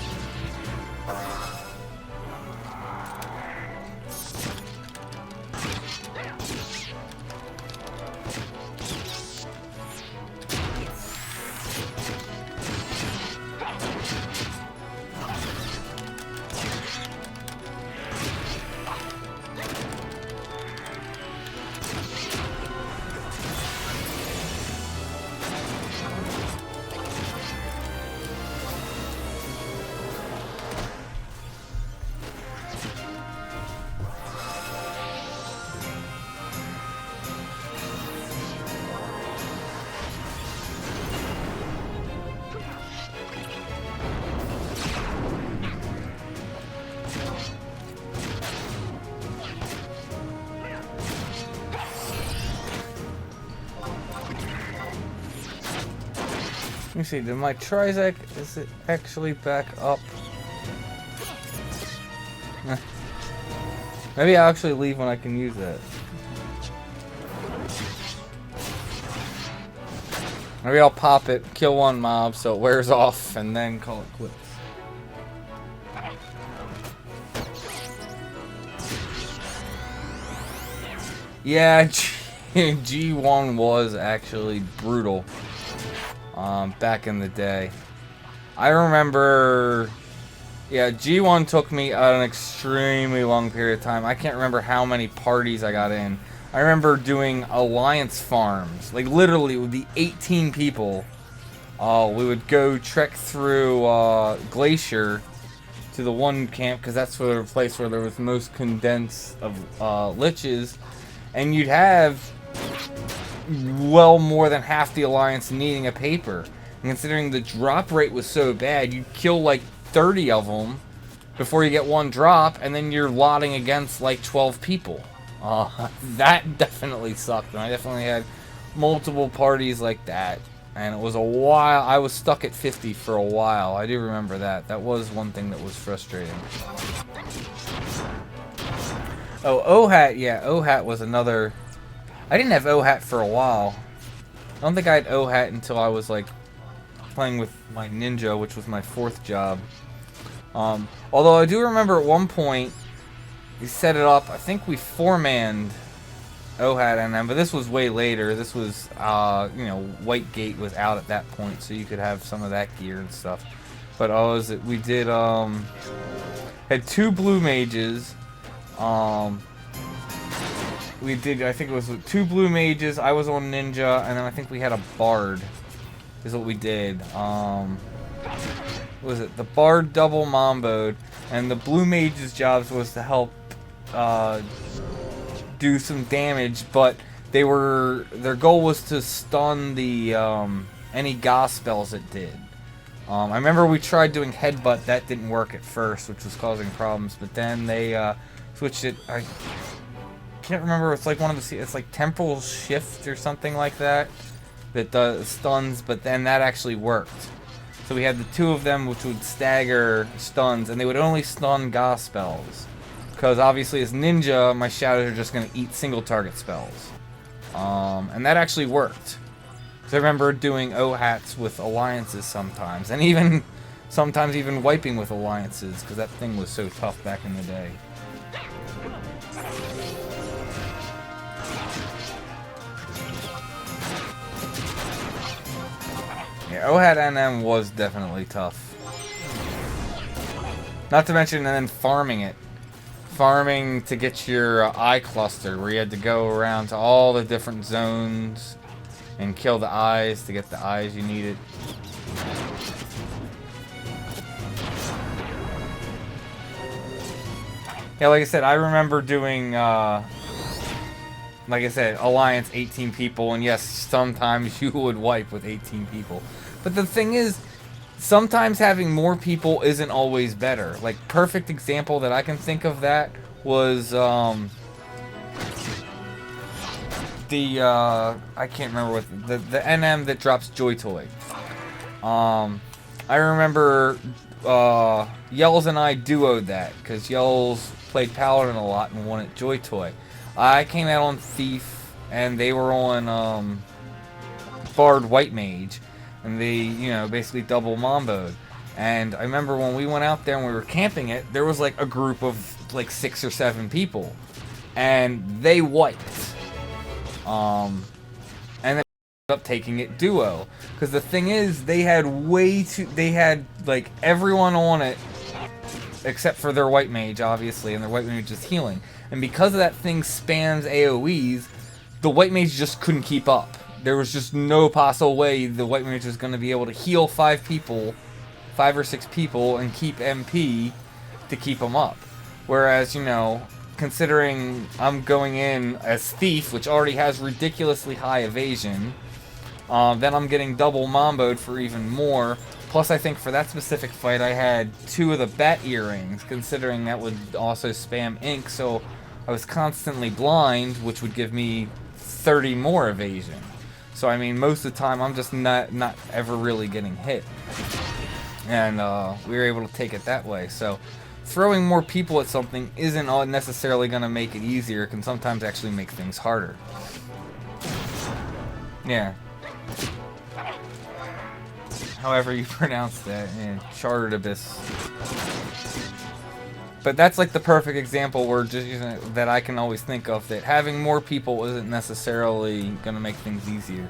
Let me see, did my Trizec, is it actually back up? Maybe I'll actually leave when I can use that. Maybe I'll pop it, kill one mob so it wears off, and then call it quits. Yeah, G1 was actually brutal. Back in the day. I remember, yeah, G1 took me an extremely long period of time. I can't remember how many parties I got in. I remember doing alliance farms. Like, literally, it would be 18 people. We would go trek through Glacier to the one camp, because that's the place where there was most condensed of liches. And you'd have well more than half the alliance needing a paper. And considering the drop rate was so bad, you'd kill like 30 of them before you get one drop, and then you're lotting against like 12 people. That definitely sucked, and I definitely had multiple parties like that. And it was a while. I was stuck at 50 for a while. I do remember that. That was one thing that was frustrating. Oh, OHAT, yeah, OHAT was another. I didn't have OHAT for a while. I don't think I had OHAT until I was like playing with my ninja, which was my 4th job. Although I do remember at one point we set it up. I think we 4-manned OHAT NM, but this was way later. This was you know, Whitegate was out at that point, so you could have some of that gear and stuff. But we did had 2 blue mages. We did, I think it was 2 blue mages, I was on ninja, and then I think we had a bard, is what we did. What was it? The bard double mamboed, and the blue mage's jobs was to help do some damage, but their goal was to stun the any Gauss spells it did. I remember we tried doing headbutt, that didn't work at first, which was causing problems, but then they switched it. I can't remember. It's like it's like temporal shift or something like that does stuns, but then that actually worked. So we had the 2 of them, which would stagger stuns, and they would only stun Gauss spells, because obviously as ninja, my shadows are just going to eat single target spells, and that actually worked. So I remember doing OHATs with alliances sometimes, and sometimes even wiping with alliances, because that thing was so tough back in the day. Yeah, OHAT NM was definitely tough. Not to mention, and then farming it. Farming to get your eye cluster, where you had to go around to all the different zones and kill the eyes to get the eyes you needed. Yeah, like I said, I remember doing, like I said, Alliance 18 people, and yes, sometimes you would wipe with 18 people. But the thing is, sometimes having more people isn't always better. Like, perfect example that I can think of that was, I can't remember what, the NM that drops Joy Toy. I remember, Yells and I duoed that, because Yells played Paladin a lot and wanted Joy Toy. I came out on Thief, and they were on, Bard White Mage, and they, you know, basically double mamboed. And I remember when we went out there and we were camping it, there was like a group of like 6 or 7 people, and they wiped. And then up taking it duo, because the thing is, they had like everyone on it except for their white mage, obviously, and their white mage is healing. And because of that thing spams AoEs, the white mage just couldn't keep up. There was just no possible way the white mage was going to be able to heal 5 or 6 people, and keep MP to keep them up. Whereas, you know, considering I'm going in as Thief, which already has ridiculously high evasion, then I'm getting double mamboed for even more. Plus, I think for that specific fight, I had 2 of the bat earrings, considering that would also spam ink, so I was constantly blind, which would give me 30 more evasion. So, I mean, most of the time, I'm just not ever really getting hit. And we were able to take it that way. So, throwing more people at something isn't necessarily going to make it easier. It can sometimes actually make things harder. Yeah. However you pronounce that, Chartered Abyss. But that's like the perfect example where just using it, that I can always think of, that having more people isn't necessarily going to make things easier.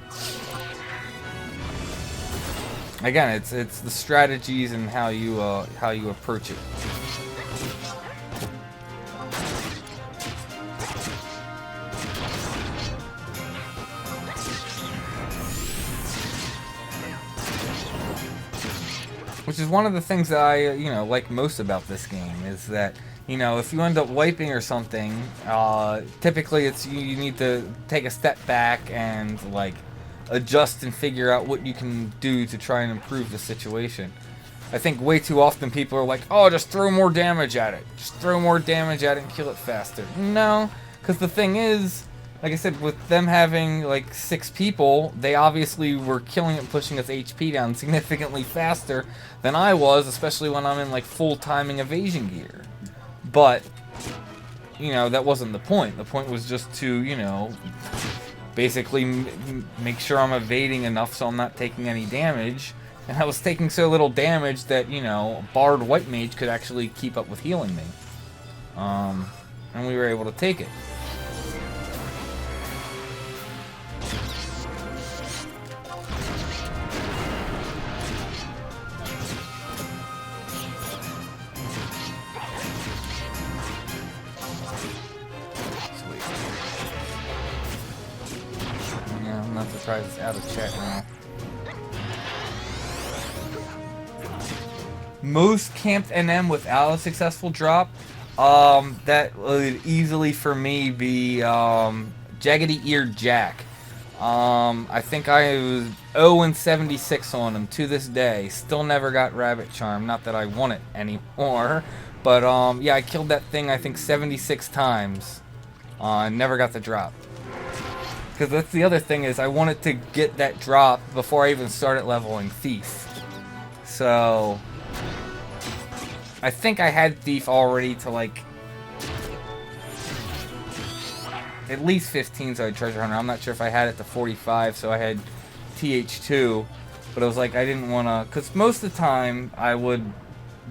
Again, it's the strategies and how you approach it. Which is one of the things that I, like most about this game, is that, if you end up wiping or something, typically it's you need to take a step back and, like, adjust and figure out what you can do to try and improve the situation. I think way too often people are like, oh, just throw more damage at it. Just throw more damage at it and kill it faster. No, because the thing is, like I said, with them having like 6 people, they obviously were killing it and pushing its HP down significantly faster than I was, especially when I'm in like full timing evasion gear. But, that wasn't the point. The point was just to, basically make sure I'm evading enough so I'm not taking any damage. And I was taking so little damage that, Barred White Mage could actually keep up with healing me. And we were able to take it. It's out of chat now. Most camped NM without a successful drop, that would easily for me be Jaggedy Eared Jack. I think I was 0-76 on him to this day. Still never got Rabbit Charm. Not that I want it anymore, but yeah, I killed that thing I think 76 times. Never got the drop. Because that's the other thing, is I wanted to get that drop before I even started leveling Thief. So I think I had Thief already to like at least 15, so I had Treasure Hunter. I'm not sure if I had it to 45, so I had TH2. But it was like I didn't want to, because most of the time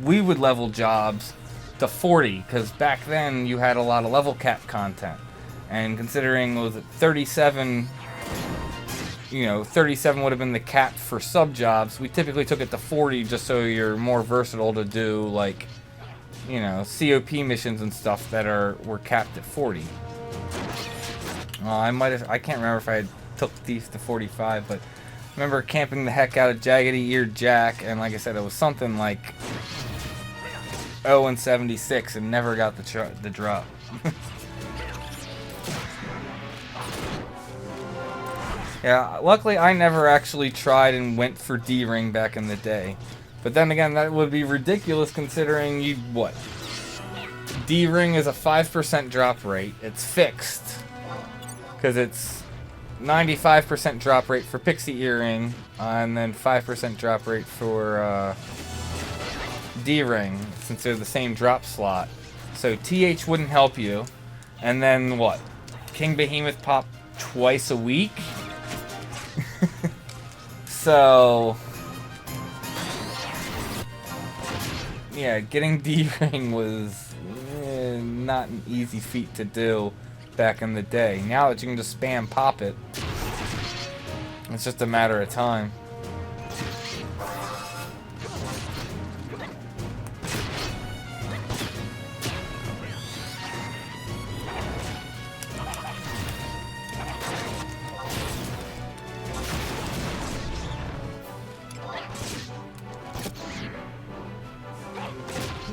we would level jobs to 40, because back then you had a lot of level cap content. And considering, was it 37, 37 would have been the cap for sub jobs, we typically took it to 40 just so you're more versatile to do, like, COP missions and stuff that were capped at 40. I can't remember if I had took Thief to 45, but I remember camping the heck out of Jaggedy Eared Jack, and like I said, it was something like 0-76 and never got the drop. Yeah, luckily I never actually tried and went for D-Ring back in the day. But then again, that would be ridiculous considering D-Ring is a 5% drop rate. It's fixed. Because it's 95% drop rate for Pixie Earring, and then 5% drop rate for D-Ring, since they're the same drop slot. So TH wouldn't help you. And then what? King Behemoth pop twice a week? So yeah, getting D-ring was not an easy feat to do back in the day. Now that you can just spam pop it, it's just a matter of time.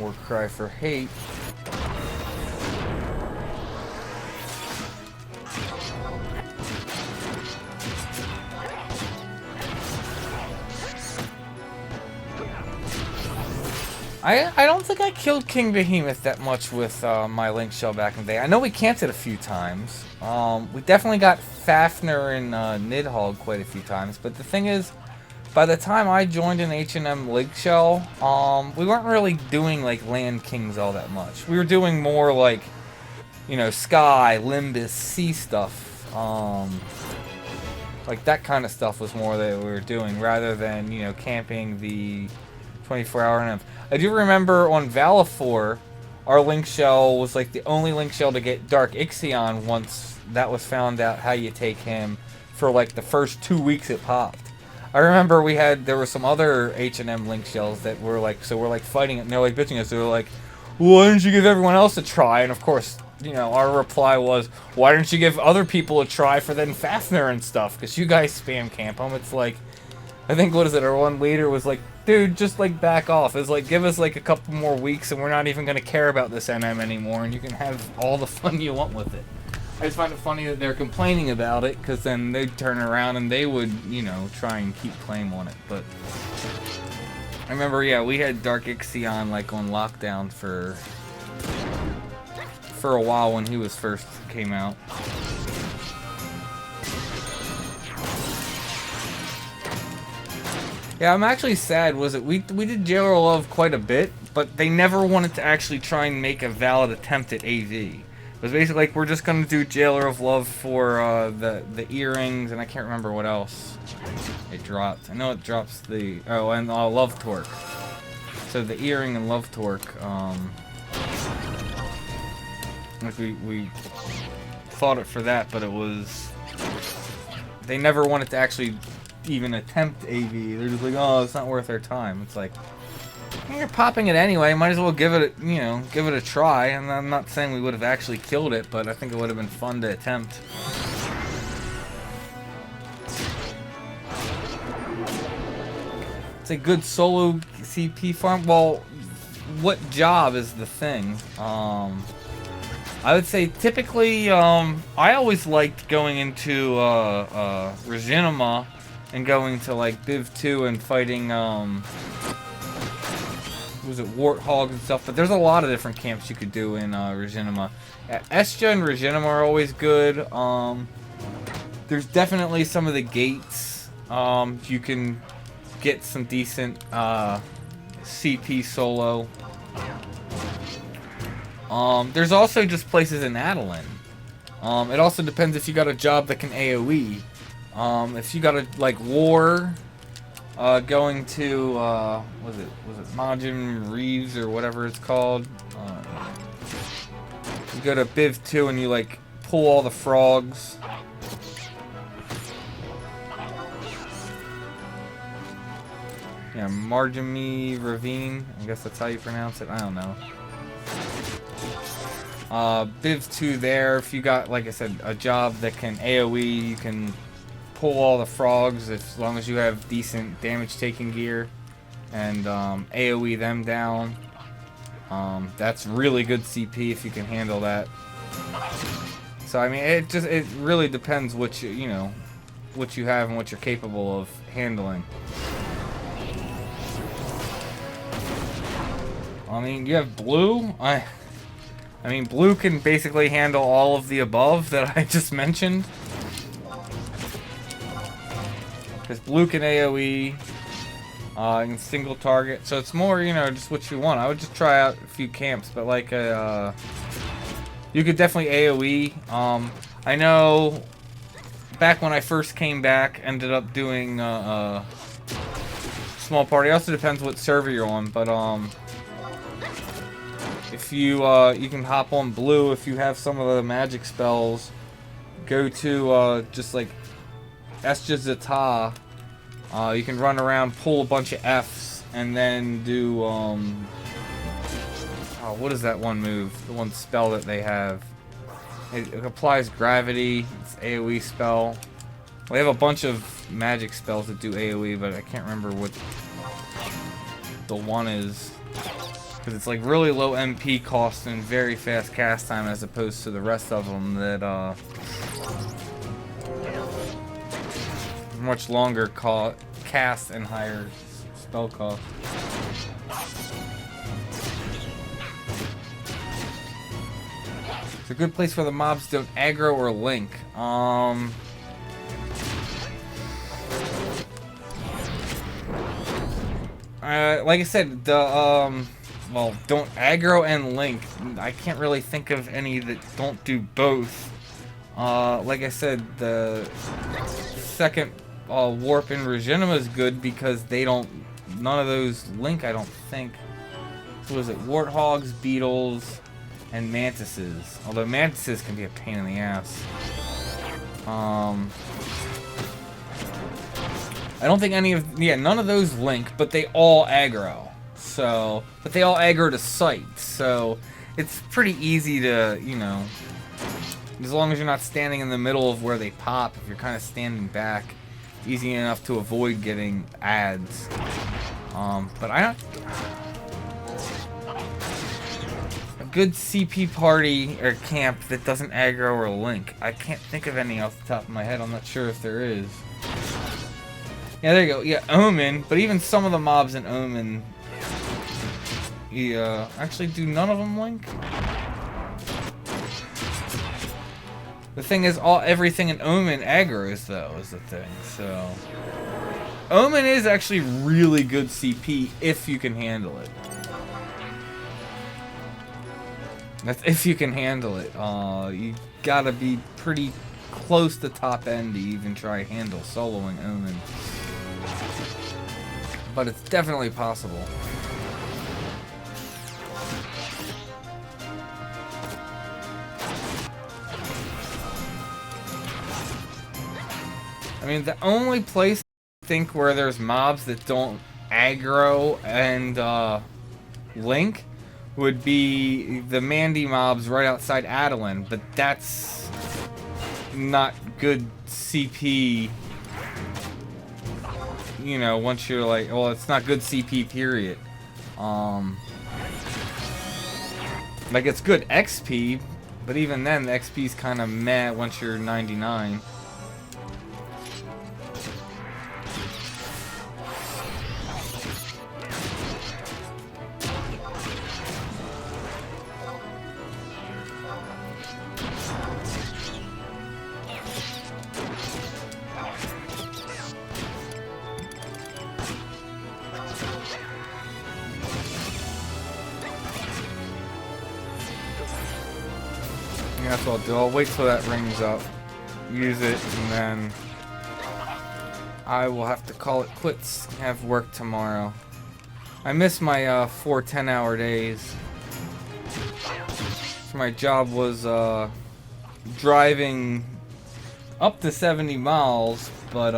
War cry for hate. I don't think I killed King Behemoth that much with my Link Shell back in the day. I know we camped it a few times. We definitely got Fafnir and Nidhogg quite a few times. But the thing is, by the time I joined an H&M Link Shell, we weren't really doing like Land Kings all that much. We were doing more like, you know, Sky, Limbus, Sea stuff. Like that kind of stuff was more that we were doing rather than, you know, camping the 24-hour NMs. I do remember on Valifor, our Link Shell was like the only Link Shell to get Dark Ixion once that was found out how you take him for like the first 2 weeks it popped. I remember there were some other H&M Link Shells that were like, so we're like fighting it and they're like bitching us. They were like, why didn't you give everyone else a try? And of course, you know, our reply was, why didn't you give other people a try for then Fafnir and stuff? Because you guys spam camp them. It's like, I think, what is it, our one leader was like, dude, just like back off. It's like, give us like a couple more weeks and we're not even going to care about this NM anymore and you can have all the fun you want with it. I just find it funny that they're complaining about it because then they'd turn around and they would, you know, try and keep claim on it. But I remember, yeah, we had Dark Ixion like on lockdown for a while when he was first came out. Yeah, I'm actually sad. We did Jailer Love quite a bit, but they never wanted to actually try and make a valid attempt at AV. It was basically like, we're just gonna do Jailer of Love for the earrings, and I can't remember what else it dropped. I know it drops the and Love Torque. So the earring and Love Torque. Like we fought it for that, but it was, they never wanted to actually even attempt AV. They're just like, oh, it's not worth our time. It's like, you're popping it anyway, might as well give it a, you know, give it a try. And I'm not saying we would have actually killed it, but I think it would have been fun to attempt. It's a good solo CP farm. Well, what job is the thing? I would say typically, I always liked going into Reginima and going to like Biv 2 and fighting was it Warthogs and stuff, but there's a lot of different camps you could do in Reginima. Estia and Reginima are always good. There's definitely some of the gates. You can get some decent CP solo. There's also just places in Adeline. It also depends if you got a job that can AoE. If you got a like war, going to was it Majin Reeves or whatever it's called. You go to Biv 2 and you like pull all the frogs. Yeah, Marjami Ravine. I guess that's how you pronounce it. I don't know. Biv 2 there, if you got, like I said, a job that can AoE, you can pull all the frogs as long as you have decent damage taking gear and AoE them down. That's really good CP if you can handle that. So I mean, it really depends what you know, what you have and what you're capable of handling. I mean, you have Blue. I mean, Blue can basically handle all of the above that I just mentioned. Because Blue can AoE, and single target. So it's more, you know, just what you want. I would just try out a few camps, but like, you could definitely AoE. I know back when I first came back, ended up doing small party. Also depends what server you're on, but if you you can hop on blue if you have some of the magic spells. Go to just like Zeta. You can run around, pull a bunch of Fs, and then do oh, what is that one move? The one spell that they have. It applies gravity. It's AoE spell. We have a bunch of magic spells that do AoE, but I can't remember what the one is. Because it's like really low MP cost and very fast cast time as opposed to the rest of them that much longer cast and higher spell cost. It's a good place where the mobs don't aggro or link. Like I said, the well, don't aggro and link. I can't really think of any that don't do both. Like I said, the second warp and Regenima is good because they don't. None of those link, I don't think. So was it warthogs, beetles, and mantises? Although mantises can be a pain in the ass. I don't think any of none of those link, but they all aggro. So, but they all aggro to sight. So it's pretty easy to, you know, as long as you're not standing in the middle of where they pop. If you're kind of standing back, it's easy enough to avoid getting ads. But I don't. A good CP party or camp that doesn't aggro or link. I can't think of any off the top of my head. I'm not sure if there is. Yeah, there you go. Yeah, Omen. But even some of the mobs in Omen, actually, do none of them link? The thing is, everything in Omen aggroes, though, is the thing. So, Omen is actually really good CP if you can handle it. That's if you can handle it. You gotta be pretty close to top end to even try handle soloing Omen. But it's definitely possible. I mean, the only place I think where there's mobs that don't aggro and link would be the Mandy mobs right outside Adeline, but that's not good CP. You know, once you're like, well, it's not good CP, period. Like, it's good XP, but even then, the XP's kind of meh once you're 99. That's what I'll do. I'll wait till that rings up, use it, and then I will have to call it quits and have work tomorrow. I miss my 4 10-hour days. So my job was driving up to 70 miles, but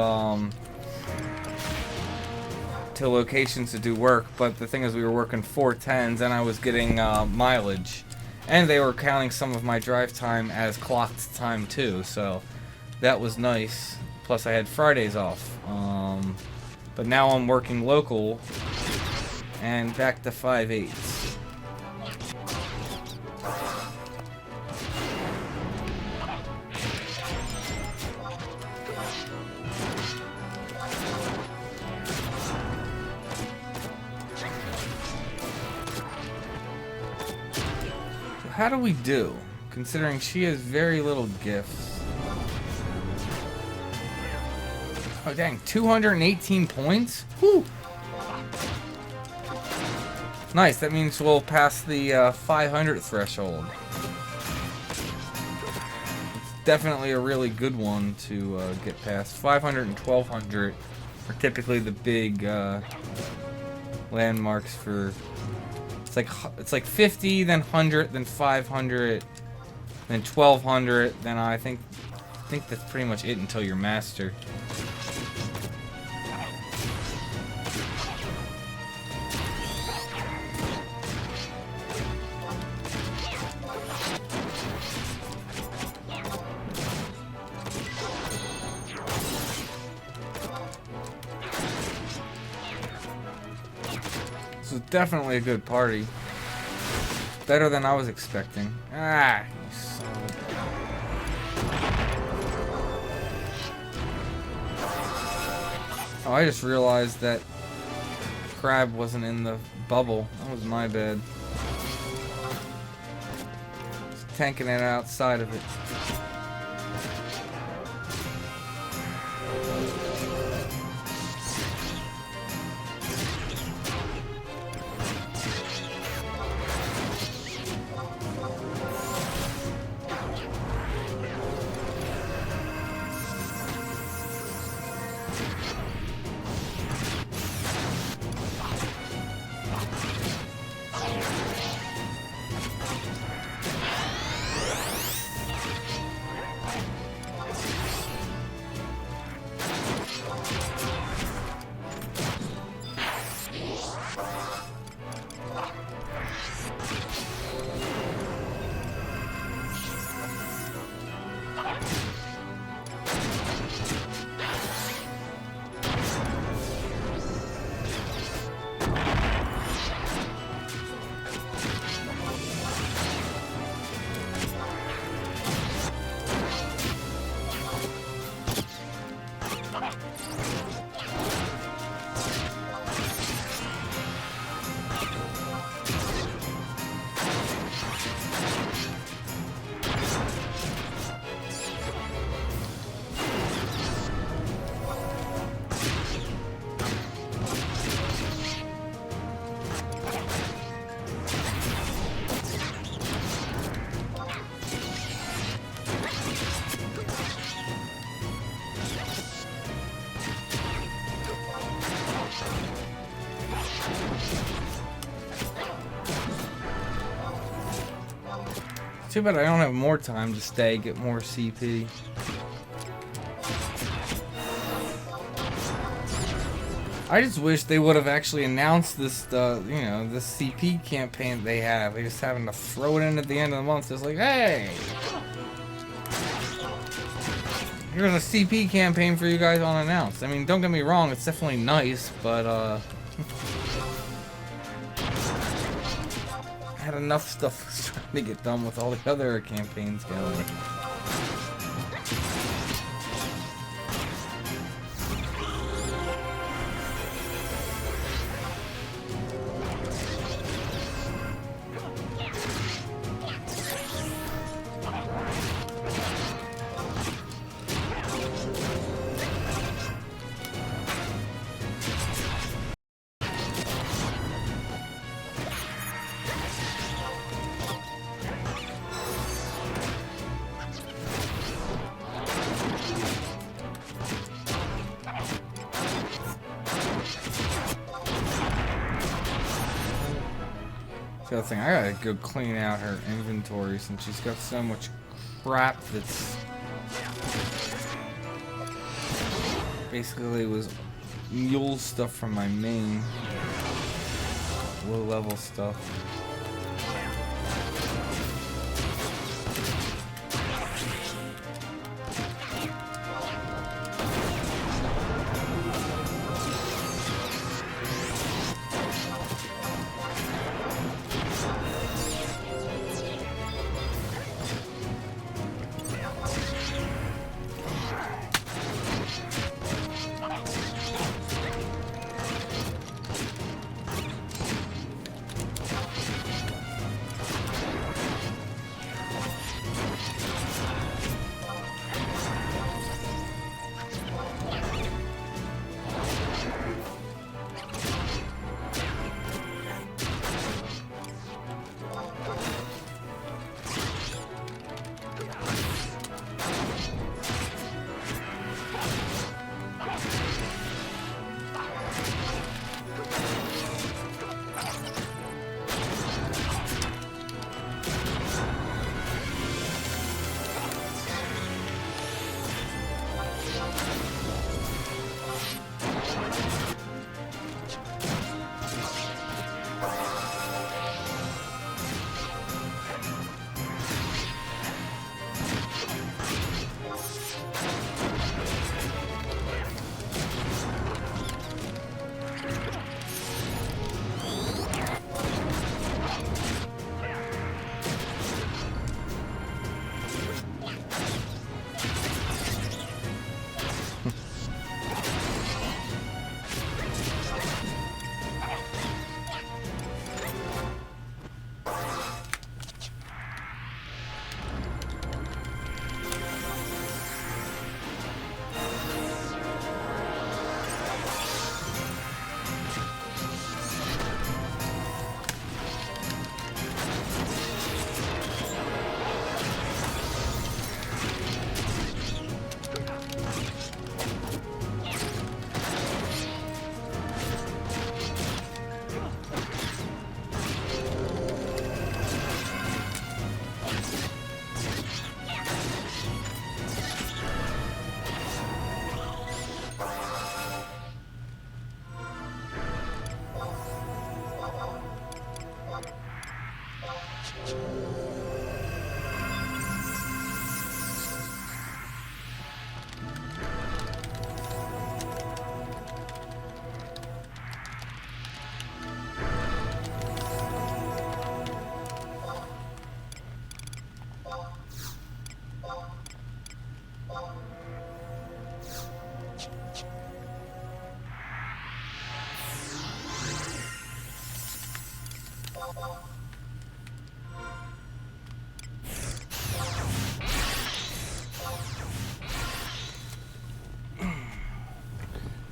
to locations to do work. But the thing is, we were working 4 10s, and I was getting mileage. And they were counting some of my drive time as clocked time too, so that was nice. Plus I had Fridays off. But now I'm working local and back to 5/8. How do we do, considering she has very little gifts? Oh dang, 218 points? Whew! Nice, that means we'll pass the 500 threshold. It's definitely a really good one to get past. 500 and 1200 are typically the big landmarks for It's like 50, then 100, then 500, then 1200. Then I think that's pretty much it until you're master. This is definitely a good party. Better than I was expecting. Ah, you son of a... Oh, I just realized that crab wasn't in the bubble. That was my bad. Just tanking it outside of it. Too bad I don't have more time to stay, get more CP. I just wish they would have actually announced this, you know, this CP campaign they have. They just having to throw it in at the end of the month. It's like, hey, here's a CP campaign for you guys unannounced. I mean, don't get me wrong, it's definitely nice, but I had enough stuff trying to get done with all the other campaigns going. The other thing, I gotta go clean out her inventory since she's got so much crap that's basically was mule stuff from my main low level stuff.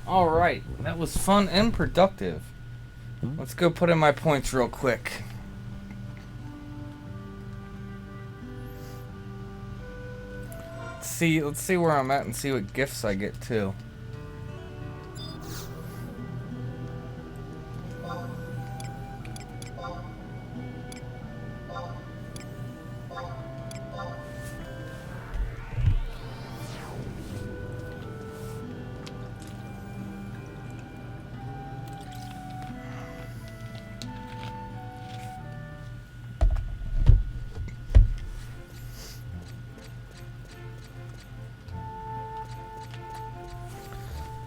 Alright, that was fun and productive. Let's go put in my points real quick. Let's see where I'm at and see what gifts I get too.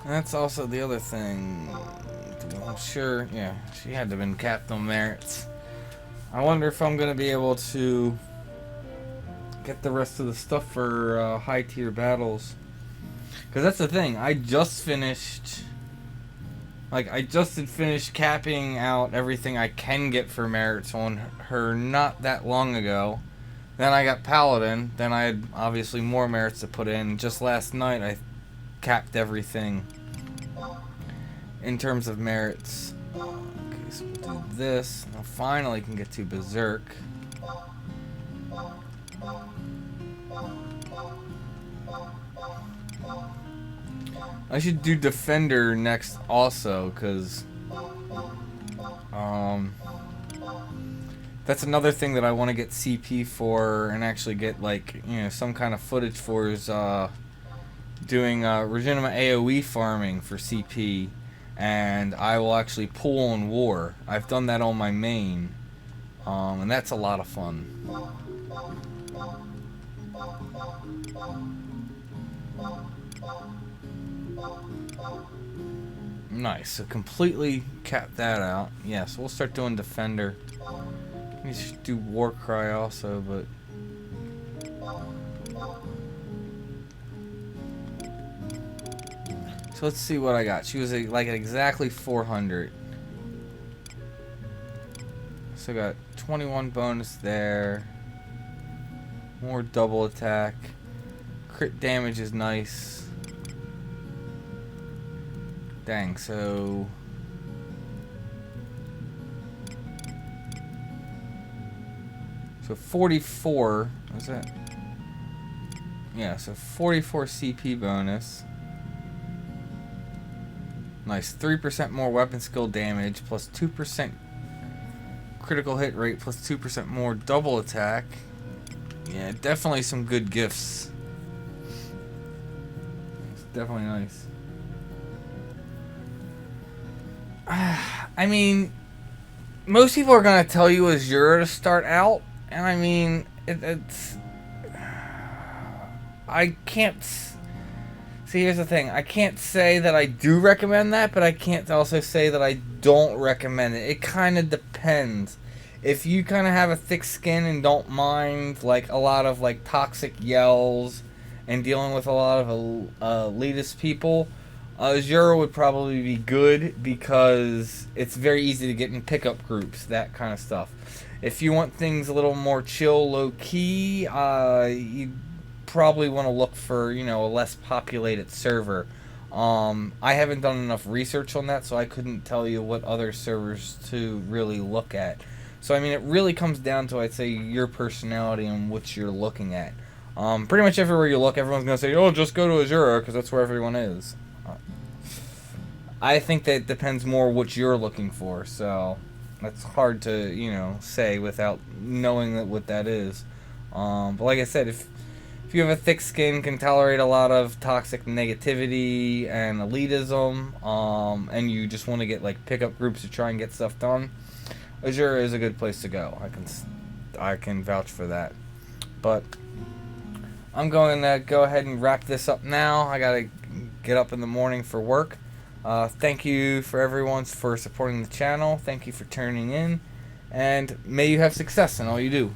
That's also the other thing. I'm sure, yeah, she had to have been capped on merits. I wonder if I'm going to be able to get the rest of the stuff for high tier battles. Because that's the thing, I just finished capping out everything I can get for merits on her not that long ago. Then I got Paladin, then I had obviously more merits to put in. Just last night I capped everything in terms of merits. Okay, so we'll do this. I finally can get to Berserk. I should do Defender next also, because that's another thing that I want to get CP for and actually get, like, you know, some kind of footage for is doing legitimate AoE farming for CP, and I will actually pull on War. I've done that on my main, and that's a lot of fun. Nice, so completely cap that out. Yeah, so we'll start doing Defender. We should do Warcry also, but so let's see what I got. She was like at exactly 400. So I got 21 bonus there. More double attack. Crit damage is nice. Dang, so 44. What's that? Yeah, so 44 CP bonus. Nice. 3% more weapon skill damage, plus 2% critical hit rate, plus 2% more double attack. Yeah, definitely some good gifts. It's definitely nice. I mean, most people are going to tell you Azure to start out, and I mean, it's... I can't... See, here's the thing. I can't say that I do recommend that, but I can't also say that I don't recommend it. It kind of depends. If you kind of have a thick skin and don't mind, like, a lot of, like, toxic yells and dealing with a lot of elitist people, Azure would probably be good because it's very easy to get in pickup groups, that kind of stuff. If you want things a little more chill, low-key, you probably want to look for, you know, a less populated server. I haven't done enough research on that, so I couldn't tell you what other servers to really look at. So, I mean, it really comes down to, I'd say, your personality and what you're looking at. Pretty much everywhere you look, everyone's going to say, oh, just go to Azure, because that's where everyone is. I think that it depends more what you're looking for, so that's hard to, you know, say without knowing what that is. But like I said, if you have a thick skin, can tolerate a lot of toxic negativity and elitism, and you just want to get like pickup groups to try and get stuff done, Azure is a good place to go. I can I can vouch for that. But I'm going to go ahead and wrap this up now. I got to get up in the morning for work. Thank you for everyone for supporting the channel. Thank you for tuning in. And may you have success in all you do.